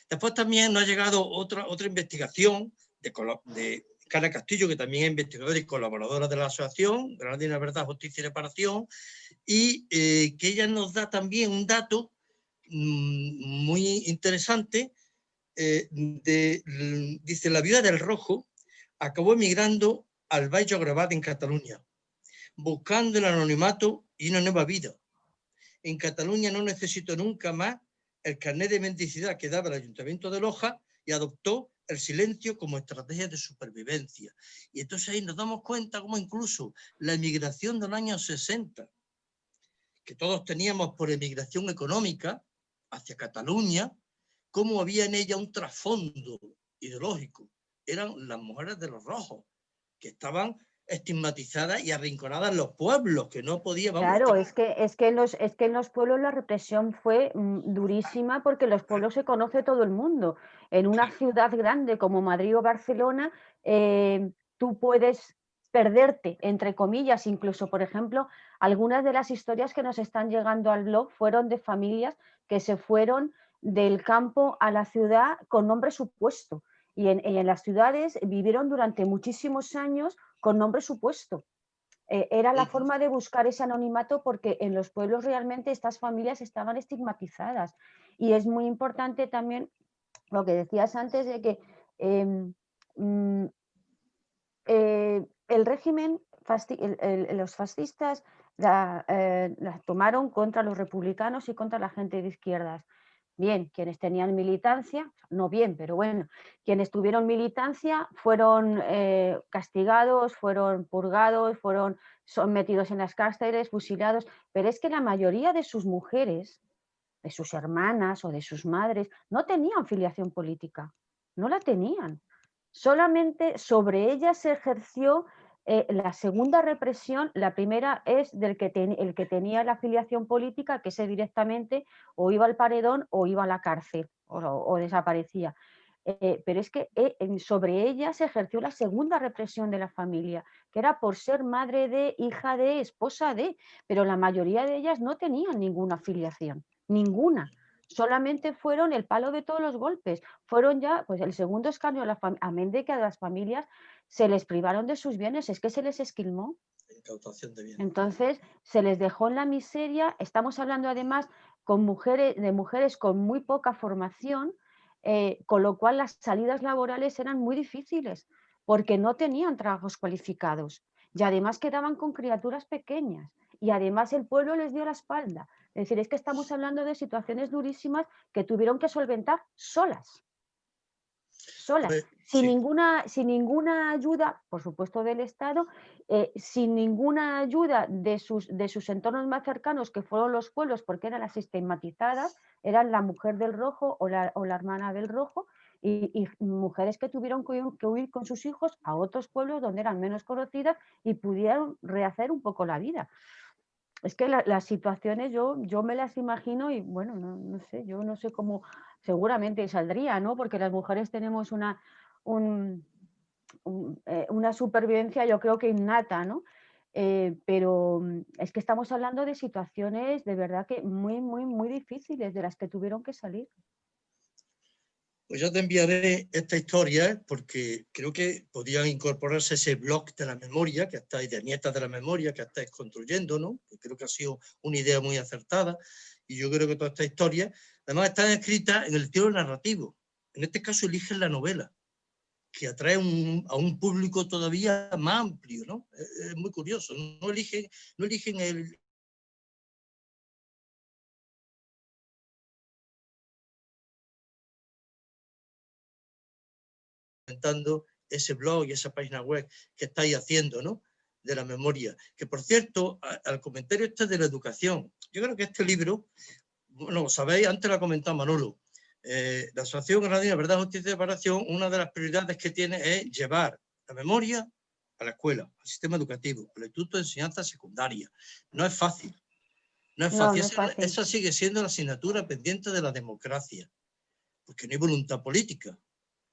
Después también nos ha llegado otra investigación de Cara Castillo, que también es investigadora y colaboradora de la asociación, Granadina Verdad, Justicia y Reparación, y que ella nos da también un dato muy interesante. Dice, la viuda del Rojo acabó emigrando al Baix Llobregat en Cataluña, buscando el anonimato y una nueva vida. En Cataluña no necesitó nunca más el carnet de mendicidad que daba el Ayuntamiento de Loja y adoptó el silencio como estrategia de supervivencia. Y entonces ahí nos damos cuenta cómo incluso la emigración del año 60, que todos teníamos por emigración económica hacia Cataluña, cómo había en ella un trasfondo ideológico. Eran las mujeres de los rojos, que estaban estigmatizadas y arrinconadas en los pueblos, que no podían... Claro, es que en los pueblos la represión fue durísima, porque en los pueblos se conoce todo el mundo. En una ciudad grande como Madrid o Barcelona, tú puedes perderte, entre comillas. Incluso, por ejemplo, algunas de las historias que nos están llegando al blog fueron de familias que se fueron del campo a la ciudad con nombre supuesto, y en las ciudades vivieron durante muchísimos años con nombre supuesto. Era la forma de buscar ese anonimato, porque en los pueblos realmente estas familias estaban estigmatizadas. Y es muy importante también lo que decías antes de que el régimen, los fascistas las tomaron contra los republicanos y contra la gente de izquierdas. Bien, quienes tenían militancia, no bien, pero bueno, quienes tuvieron militancia fueron castigados, fueron purgados, fueron sometidos en las cárceles, fusilados, pero es que la mayoría de sus mujeres, de sus hermanas o de sus madres, no tenían filiación política, no la tenían. Solamente sobre ellas se ejerció la segunda represión. La primera es el que tenía la afiliación política, que ese directamente o iba al paredón o iba a la cárcel o desaparecía. Pero es que sobre ella se ejerció la segunda represión de la familia, que era por ser madre de, hija de, esposa de, pero la mayoría de ellas no tenían ninguna afiliación, ninguna. Solamente fueron el palo de todos los golpes, fueron ya pues el segundo escarnio, amén de que a las familias se les privaron de sus bienes, es que se les esquilmó. Incautación de bienes. Entonces se les dejó en la miseria. Estamos hablando además de mujeres con muy poca formación, con lo cual las salidas laborales eran muy difíciles porque no tenían trabajos cualificados y además quedaban con criaturas pequeñas y además el pueblo les dio la espalda. Es decir, es que estamos hablando de situaciones durísimas que tuvieron que solventar solas. Sin ninguna ayuda, por supuesto, del Estado, sin ninguna ayuda de sus entornos más cercanos, que fueron los pueblos, porque eran las estigmatizadas, eran la mujer del rojo o la hermana del rojo, y mujeres que tuvieron que huir con sus hijos a otros pueblos donde eran menos conocidas y pudieron rehacer un poco la vida. Es que las situaciones yo me las imagino y bueno, no sé, yo no sé cómo seguramente saldría, ¿no? Porque las mujeres tenemos una supervivencia, yo creo que innata, ¿no? Pero es que estamos hablando de situaciones de verdad que muy, muy, muy difíciles de las que tuvieron que salir. Pues yo te enviaré esta historia porque creo que podrían incorporarse ese blog de la memoria que estáis, de Nietas de la Memoria, que estáis construyendo, ¿no? Que creo que ha sido una idea muy acertada y yo creo que toda esta historia, además están escritas en el estilo narrativo. En este caso eligen la novela, que atrae a un público todavía más amplio, ¿no? Es muy curioso, no eligen el... ese blog y esa página web que estáis haciendo, ¿no? De la memoria. Que por cierto, al comentario este de la educación, yo creo que este libro, bueno, sabéis, antes lo ha comentado Manolo, la Asociación Granadina Verdad, Justicia y Reparación, una de las prioridades que tiene es llevar la memoria a la escuela, al sistema educativo, al instituto de enseñanza secundaria. No es fácil. No es fácil. Esa sigue siendo la asignatura pendiente de la democracia, porque no hay voluntad política.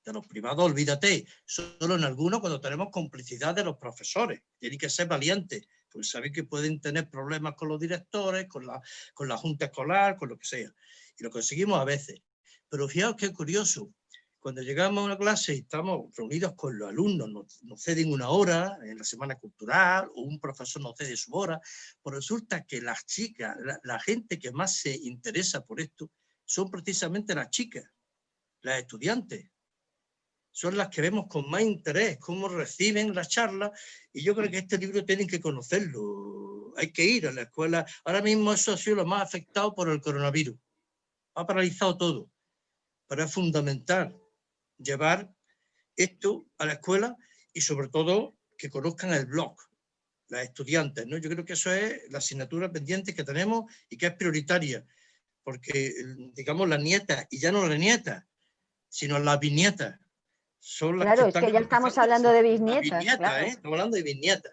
De los privados, olvídate, solo en algunos cuando tenemos complicidad de los profesores. Tienen que ser valientes, porque saben que pueden tener problemas con los directores, con la junta escolar, con lo que sea. Y lo conseguimos a veces. Pero fijaos qué curioso, cuando llegamos a una clase y estamos reunidos con los alumnos, nos ceden una hora en la semana cultural, o un profesor nos cede su hora, pues resulta que las chicas, la gente que más se interesa por esto, son precisamente las chicas, las estudiantes. Son las que vemos con más interés, cómo reciben la charla, y yo creo que este libro tienen que conocerlo. Hay que ir a la escuela. Ahora mismo eso ha sido lo más afectado por el coronavirus. Ha paralizado todo. Pero es fundamental llevar esto a la escuela y sobre todo que conozcan el blog, las estudiantes, ¿no? Yo creo que eso es la asignatura pendiente que tenemos y que es prioritaria, porque digamos las nietas, y ya no las nietas, sino las bisnietas, son las claro, que están es que ya estamos hablando de bisnietas. Claro. Estamos hablando de bisnietas.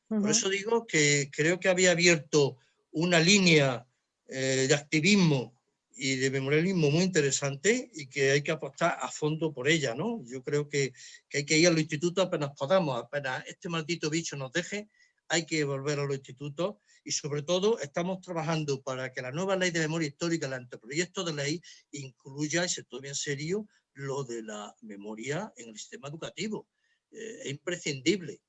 Por eso digo que creo que había abierto una línea de activismo y de memorialismo muy interesante y que hay que apostar a fondo por ella, ¿no? Yo creo que hay que ir a los institutos apenas podamos, apenas este maldito bicho nos deje, hay que volver a los institutos y sobre todo estamos trabajando para que la nueva ley de memoria histórica, el anteproyecto de ley, incluya, y se tome en serio, lo de la memoria en el sistema educativo. Es imprescindible.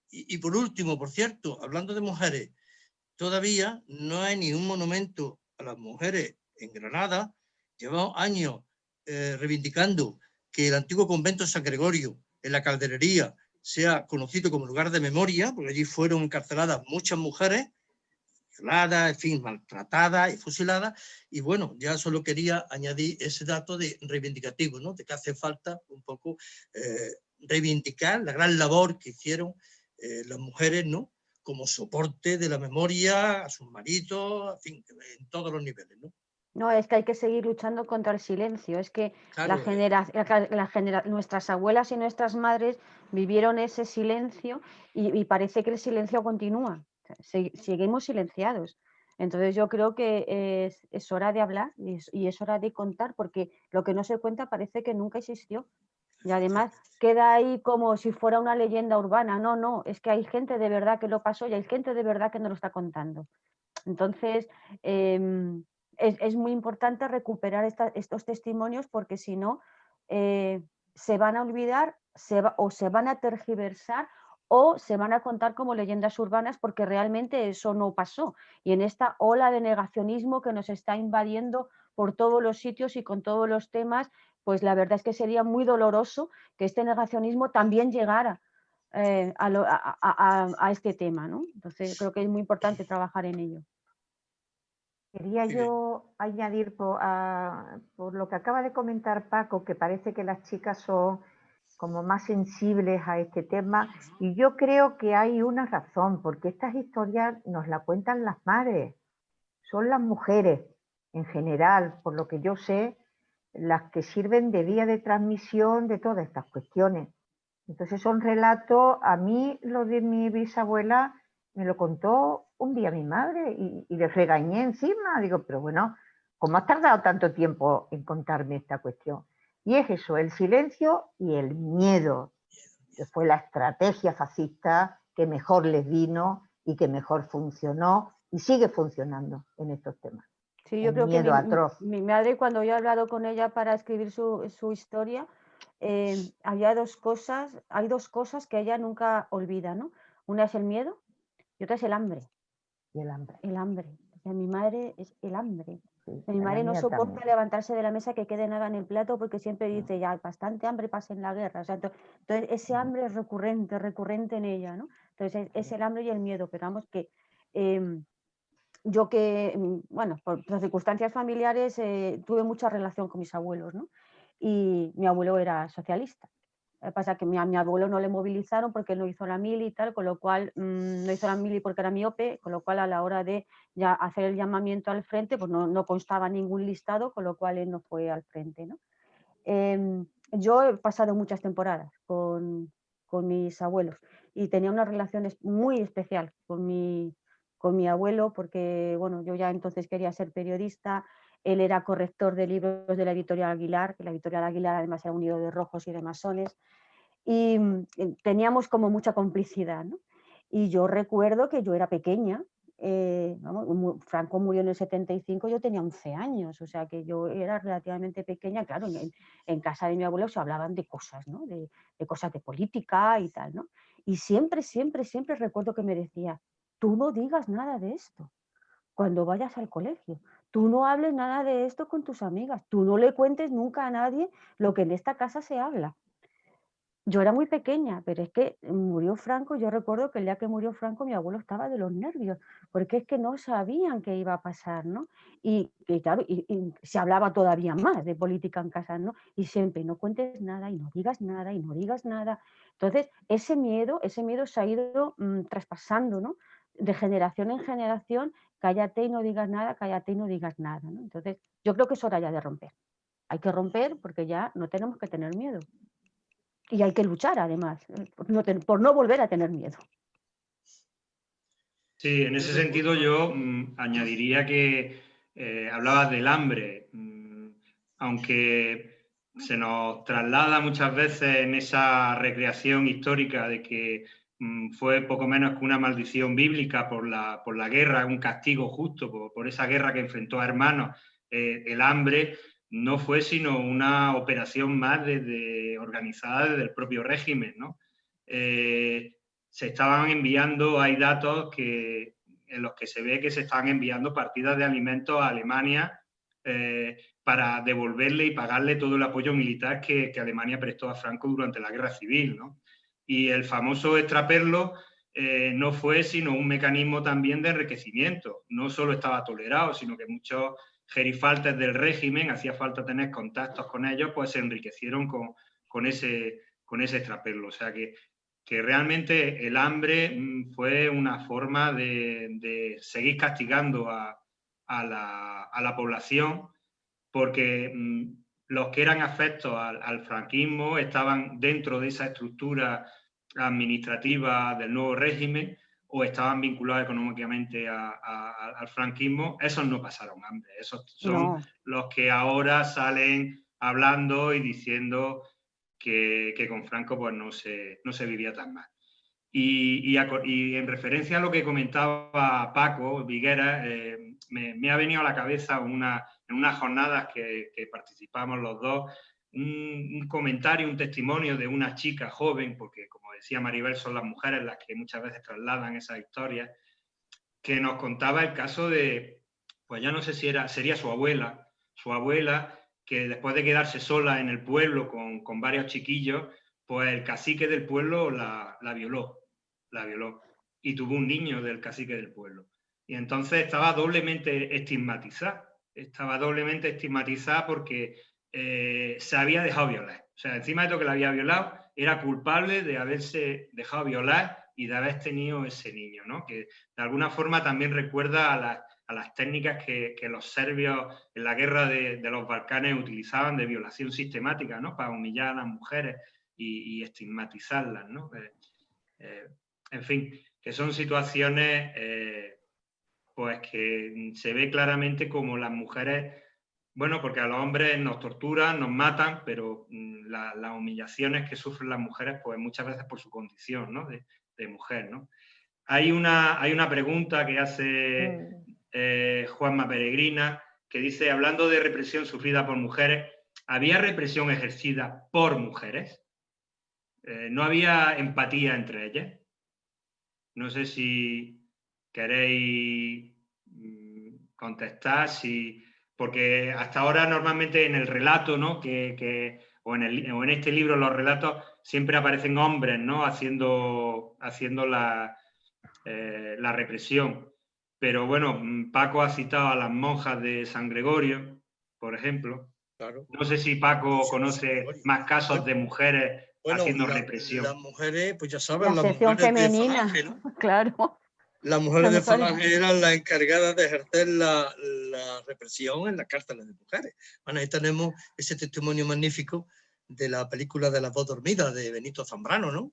Y por último, por cierto, hablando de mujeres, todavía no hay ni un monumento a las mujeres en Granada. Llevamos años reivindicando que el antiguo convento de San Gregorio, en la Calderería, sea conocido como lugar de memoria, porque allí fueron encarceladas muchas mujeres violada, en fin, maltratada y fusilada. Y bueno, ya solo quería añadir ese dato de reivindicativo, ¿no? De que hace falta un poco reivindicar la gran labor que hicieron las mujeres, ¿no? Como soporte de la memoria a sus maridos, en fin, en todos los niveles, ¿no? No, es que hay que seguir luchando contra el silencio. Es que Claro, nuestras abuelas y nuestras madres vivieron ese silencio y parece que el silencio continúa. Seguimos silenciados. Entonces yo creo que es hora de hablar y es hora de contar, porque lo que no se cuenta parece que nunca existió. Y además queda ahí como si fuera una leyenda urbana. No, no, es que hay gente de verdad que lo pasó y hay gente de verdad que nos lo está contando. Entonces, es muy importante recuperar estos testimonios, porque si no, se van a olvidar o se van a tergiversar o se van a contar como leyendas urbanas, porque realmente eso no pasó. Y en esta ola de negacionismo que nos está invadiendo por todos los sitios y con todos los temas, pues la verdad es que sería muy doloroso que este negacionismo también llegara a este tema, ¿no? Entonces creo que es muy importante trabajar en ello. Quería yo añadir por lo que acaba de comentar Paco, que parece que las chicas son como más sensibles a este tema, y yo creo que hay una razón, porque estas historias nos las cuentan las madres, son las mujeres en general, por lo que yo sé, las que sirven de vía de transmisión de todas estas cuestiones. Entonces son relatos. A mí lo de mi bisabuela me lo contó un día mi madre y le regañé encima. Digo, pero bueno, ¿cómo has tardado tanto tiempo en contarme esta cuestión? Y es eso, el silencio y el miedo. Fue la estrategia fascista que mejor les vino y que mejor funcionó y sigue funcionando en estos temas. Sí, yo creo que mi madre, cuando yo he hablado con ella para escribir su historia, hay dos cosas que ella nunca olvida, ¿no? Una es el miedo y otra es el hambre. Y el hambre. El hambre. O sea, mi madre es el hambre. Sí, mi madre no soporta también levantarse de la mesa, que quede nada en el plato, porque siempre dice, ya, bastante hambre pasa en la guerra. O sea, entonces ese hambre es recurrente en ella, ¿no? Entonces es el hambre y el miedo, pero vamos que... yo que, bueno, por circunstancias familiares tuve mucha relación con mis abuelos, ¿no? Y mi abuelo era socialista. Lo que pasa es que a mi abuelo no le movilizaron porque él no hizo la mili y tal, con lo cual no hizo la mili porque era miope, con lo cual a la hora de ya hacer el llamamiento al frente, pues no constaba ningún listado, con lo cual él no fue al frente, ¿no? Yo he pasado muchas temporadas con mis abuelos y tenía una relación muy especial con mi abuelo, porque bueno, yo ya entonces quería ser periodista. Él era corrector de libros de la Editorial Aguilar, que la Editorial Aguilar además era un nido de rojos y de masones, y teníamos como mucha complicidad, ¿no? Y yo recuerdo que yo era pequeña, Franco murió en el 75, yo tenía 11 años, o sea que yo era relativamente pequeña. Claro, en casa de mi abuelo se hablaban de cosas, ¿no? De cosas de política y tal, ¿no? Y siempre recuerdo que me decía, tú no digas nada de esto cuando vayas al colegio, tú no hables nada de esto con tus amigas, tú no le cuentes nunca a nadie lo que en esta casa se habla. Yo era muy pequeña, pero es que murió Franco. Yo recuerdo que el día que murió Franco mi abuelo estaba de los nervios, porque es que no sabían qué iba a pasar, ¿no? Y claro, y se hablaba todavía más de política en casa, ¿no? Y siempre, no cuentes nada y no digas nada y no digas nada. Entonces, ese miedo se ha ido traspasando, ¿no? De generación en generación, cállate y no digas nada, cállate y no digas nada, ¿no? Entonces, yo creo que es hora ya de romper. Hay que romper porque ya no tenemos que tener miedo. Y hay que luchar, además, por no volver a tener miedo. Sí, en ese sentido yo añadiría que hablabas del hambre, aunque se nos traslada muchas veces en esa recreación histórica de que fue poco menos que una maldición bíblica por la guerra, un castigo justo por esa guerra que enfrentó a hermanos. El hambre no fue sino una operación más organizada desde el propio régimen, ¿no? Se estaban enviando, hay datos en los que se ve que se estaban enviando partidas de alimentos a Alemania para devolverle y pagarle todo el apoyo militar que Alemania prestó a Franco durante la guerra civil, ¿no? Y el famoso extraperlo no fue sino un mecanismo también de enriquecimiento. No solo estaba tolerado, sino que muchos gerifaltes del régimen, hacía falta tener contactos con ellos, pues se enriquecieron con ese extraperlo. O sea que realmente el hambre fue una forma de seguir castigando a la población, porque los que eran afectos al franquismo estaban dentro de esa estructura administrativa del nuevo régimen o estaban vinculados económicamente al franquismo. Esos no pasaron hambre, esos son los que ahora salen hablando y diciendo que con Franco pues no se vivía tan mal. Y en referencia a lo que comentaba Paco Viguera, me ha venido a la cabeza en unas jornadas que participamos los dos, un comentario, un testimonio de una chica joven, porque como decía Maribel, son las mujeres las que muchas veces trasladan esas historias, que nos contaba el caso de, pues ya no sé si sería su abuela, que después de quedarse sola en el pueblo con varios chiquillos, pues el cacique del pueblo la violó y tuvo un niño del cacique del pueblo. Y entonces estaba doblemente estigmatizada porque se había dejado violar. O sea, encima de todo que la había violado, era culpable de haberse dejado violar y de haber tenido ese niño, ¿no? Que de alguna forma también recuerda a las técnicas que los serbios en la guerra de los Balcanes utilizaban de violación sistemática, ¿no? Para humillar a las mujeres y estigmatizarlas, ¿no? En fin, que son situaciones pues que se ve claramente como las mujeres, bueno, porque a los hombres nos torturan, nos matan, pero las humillaciones que sufren las mujeres, pues muchas veces por su condición, ¿no? de mujer, ¿no? Hay una pregunta que hace Juanma Peregrina, que dice, hablando de represión sufrida por mujeres, ¿había represión ejercida por mujeres? ¿No había empatía entre ellas? No sé si queréis contestar, porque hasta ahora normalmente en el relato, ¿no? o en este libro los relatos siempre aparecen hombres, ¿no? haciendo la represión. Pero bueno, Paco ha citado a las monjas de San Gregorio, por ejemplo. Claro. No sé si Paco conoce más casos de mujeres haciendo represión. Las mujeres, pues ya saben, la las sección mujeres femenina, de Falange, ¿no? Claro. Las mujeres de Falange eran las encargadas de ejercer la represión en las cárceles de mujeres. Bueno, ahí tenemos ese testimonio magnífico de la película de La voz dormida de Benito Zambrano, ¿no?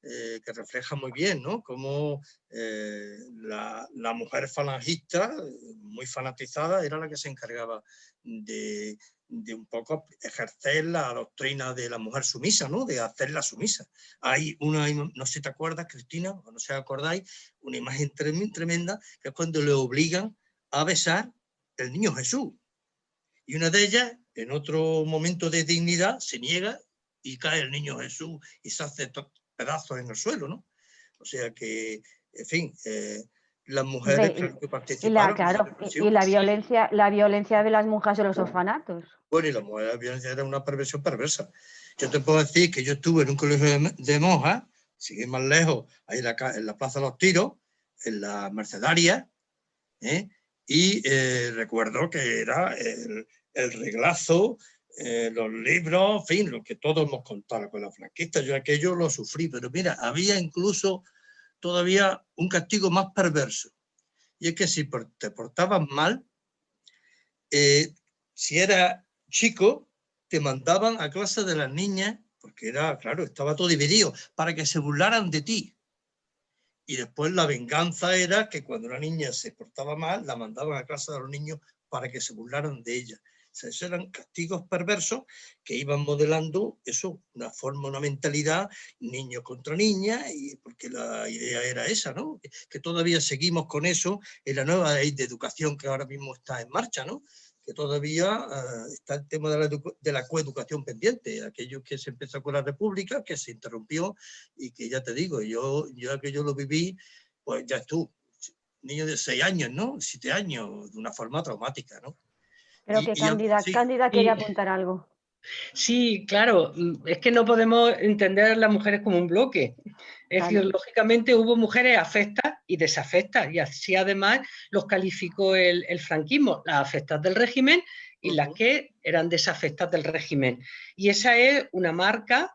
Que refleja muy bien, ¿no? Cómo la mujer falangista, muy fanatizada, era la que se encargaba de un poco ejercer la doctrina de la mujer sumisa, ¿no? De hacerla sumisa. Hay una, no sé si te acuerdas, Cristina, o no sé si acordáis, una imagen tremenda, que es cuando le obligan a besar el niño Jesús. Y una de ellas, en otro momento de dignidad, se niega y cae el niño Jesús y se hace pedazos en el suelo, ¿no? O sea que, en fin, las mujeres que participaron. Y la violencia de las monjas en los orfanatos. Bueno, y la violencia era una perversión perversa. Yo te puedo decir que yo estuve en un colegio de monjas, sigue más lejos, ahí en la Plaza de los Tiros, en la Mercedaria, y recuerdo que era el reglazo, los libros, en fin, lo que todos hemos contado con la franquista. Yo aquello lo sufrí, pero mira, había incluso todavía un castigo más perverso. Y es que si te portabas mal, si era chico, te mandaban a clase de las niñas, porque era, claro, estaba todo dividido, para que se burlaran de ti. Y después la venganza era que cuando una niña se portaba mal, la mandaban a clase de los niños para que se burlaran de ella. O sea, esos eran castigos perversos que iban modelando eso, una forma, una mentalidad, niño contra niña, y porque la idea era esa, ¿no? Que todavía seguimos con eso en la nueva ley de educación que ahora mismo está en marcha, ¿no? Que todavía está el tema de la coeducación pendiente, aquello que se empezó con la República, que se interrumpió y que ya te digo, yo aquello lo viví, pues ya tú, niño de 6 años, ¿no? 7 años, de una forma traumática, ¿no? Creo que Cándida quería apuntar algo. Sí, claro, es que no podemos entender a las mujeres como un bloque. Es decir, lógicamente hubo mujeres afectas y desafectas, y así además los calificó el franquismo, las afectas del régimen y las que eran desafectas del régimen. Y esa es una marca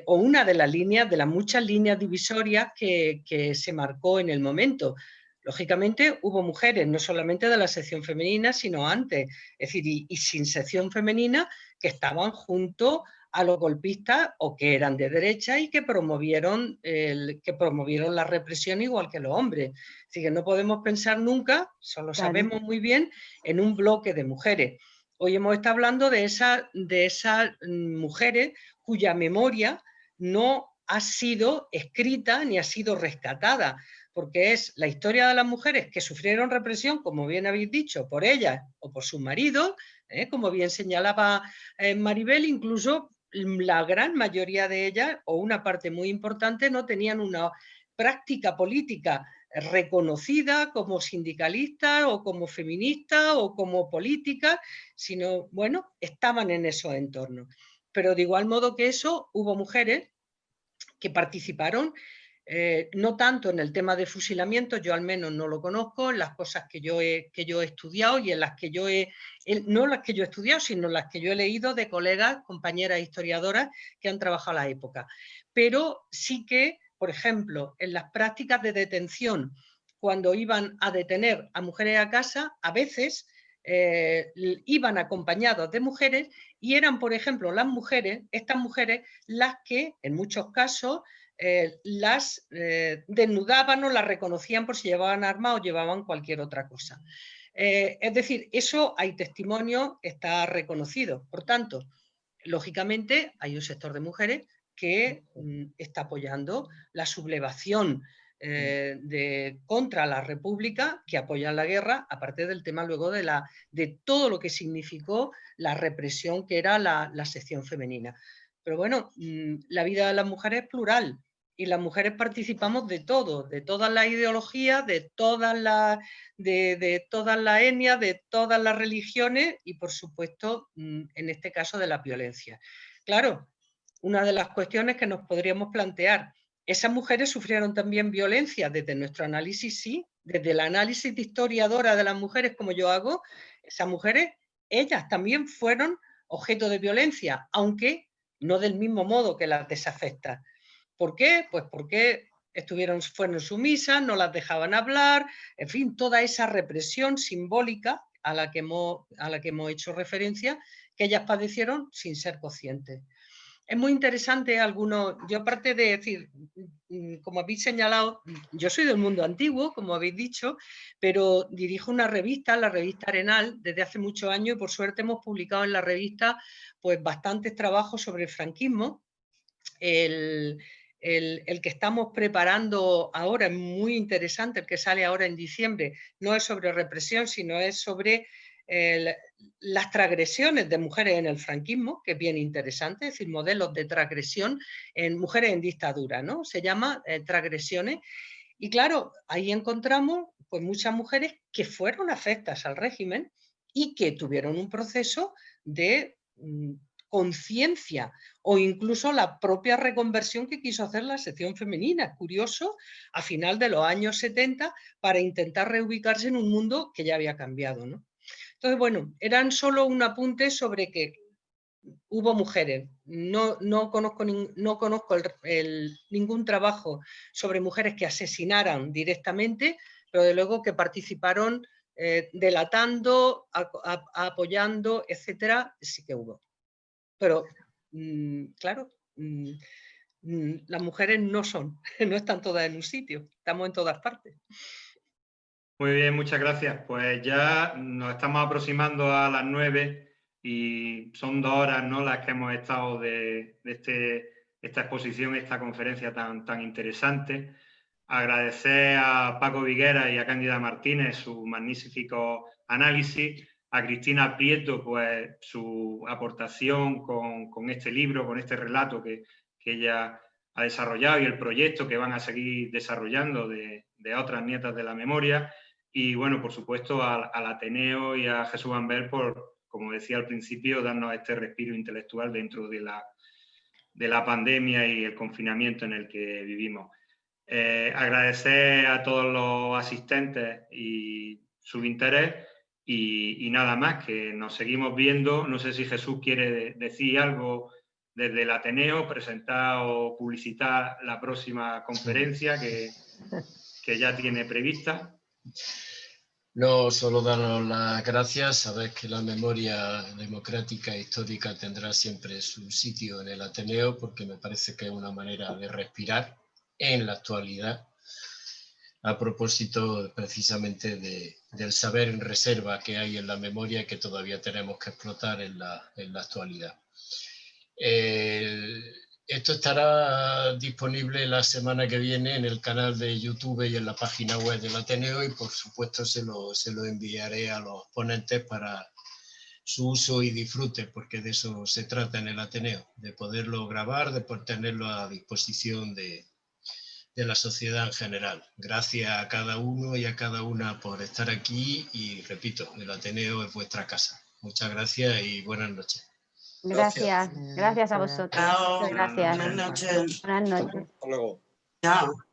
o una de las líneas, de las muchas líneas divisorias que se marcó en el momento. Lógicamente hubo mujeres, no solamente de la sección femenina, sino antes, es decir, y sin sección femenina, que estaban junto a los golpistas o que eran de derecha y que promovieron la represión igual que los hombres. Así que no podemos pensar nunca, solo sabemos muy bien, en un bloque de mujeres. Hoy hemos estado hablando de esas mujeres cuya memoria no ha sido escrita ni ha sido rescatada, porque es la historia de las mujeres que sufrieron represión, como bien habéis dicho, por ellas o por sus maridos, como bien señalaba Maribel, incluso la gran mayoría de ellas, o una parte muy importante, no tenían una práctica política reconocida como sindicalista o como feminista o como política, sino, bueno, estaban en esos entornos. Pero de igual modo que eso, hubo mujeres que participaron, no tanto en el tema de fusilamiento, yo al menos no lo conozco, en las cosas que yo he estudiado y en las que no las que yo he estudiado, sino las que yo he leído de colegas, compañeras historiadoras que han trabajado a la época. Pero sí que, por ejemplo, en las prácticas de detención, cuando iban a detener a mujeres a casa, a veces iban acompañados de mujeres y eran, por ejemplo, estas mujeres, las que en muchos casos las desnudaban o las reconocían por si llevaban armas o llevaban cualquier otra cosa. Es decir, eso hay testimonio, está reconocido. Por tanto, lógicamente hay un sector de mujeres que está apoyando la sublevación contra la República, que apoyan la guerra, aparte del tema luego de todo lo que significó la represión que era la sección femenina. Pero bueno, la vida de las mujeres es plural y las mujeres participamos de todo, de todas las ideologías, de todas las etnias, de todas las religiones y por supuesto, en este caso, de la violencia. Claro, una de las cuestiones que nos podríamos plantear, ¿esas mujeres sufrieron también violencia? Desde nuestro análisis, sí. Desde el análisis de historiadora de las mujeres, como yo hago, esas mujeres, ellas también fueron objeto de violencia, aunque no del mismo modo que las desafectas. ¿Por qué? Pues porque fueron sumisas, no las dejaban hablar, en fin, toda esa represión simbólica a la que hemos hecho referencia, que ellas padecieron sin ser conscientes. Es muy interesante yo aparte de decir, como habéis señalado, yo soy del mundo antiguo, como habéis dicho, pero dirijo una revista, la revista Arenal, desde hace muchos años y por suerte hemos publicado en la revista pues bastantes trabajos sobre el franquismo. El que estamos preparando ahora es muy interesante, el que sale ahora en diciembre, no es sobre represión, sino es sobre las transgresiones de mujeres en el franquismo, que es bien interesante, es decir, modelos de transgresión en mujeres en dictadura, ¿no? Se llama transgresiones. Y claro, ahí encontramos pues, muchas mujeres que fueron afectas al régimen y que tuvieron un proceso de conciencia o incluso la propia reconversión que quiso hacer la sección femenina. Es curioso, a final de los años 70, para intentar reubicarse en un mundo que ya había cambiado, ¿no? Entonces, bueno, eran solo un apunte sobre que hubo mujeres. No conozco ningún trabajo sobre mujeres que asesinaran directamente, pero de luego que participaron delatando, apoyando, etcétera, sí que hubo. Pero, claro, las mujeres no están todas en un sitio, estamos en todas partes. Muy bien, muchas gracias. Pues ya nos estamos aproximando a las 9 y son 2 horas, ¿no?, las que hemos estado de esta exposición, esta conferencia tan interesante. Agradecer a Paco Viguera y a Cándida Martínez su magnífico análisis, a Cristina Prieto pues su aportación con este libro, con este relato que ella ha desarrollado y el proyecto que van a seguir desarrollando de otras nietas de la memoria. Y bueno, por supuesto al Ateneo y a Jesús Ambel por como decía al principio, darnos este respiro intelectual dentro de la pandemia y el confinamiento en el que vivimos. Agradecer a todos los asistentes y su interés y nada más, que nos seguimos viendo. No sé si Jesús quiere decir algo desde el Ateneo, presentar o publicitar la próxima conferencia que ya tiene prevista. No, solo daros las gracias. Sabéis que la memoria democrática e histórica tendrá siempre su sitio en el Ateneo, porque me parece que es una manera de respirar en la actualidad, a propósito precisamente del saber en reserva que hay en la memoria y que todavía tenemos que explotar en la actualidad. Esto estará disponible la semana que viene en el canal de YouTube y en la página web del Ateneo, y por supuesto se lo enviaré a los ponentes para su uso y disfrute, porque de eso se trata en el Ateneo, de poderlo grabar, de poder tenerlo a disposición de la sociedad en general. Gracias a cada uno y a cada una por estar aquí, y repito, el Ateneo es vuestra casa. Muchas gracias y buenas noches. Gracias a vosotros. Chao. Muchas gracias. Buenas noches. Buenas noches. Hasta luego. Chao.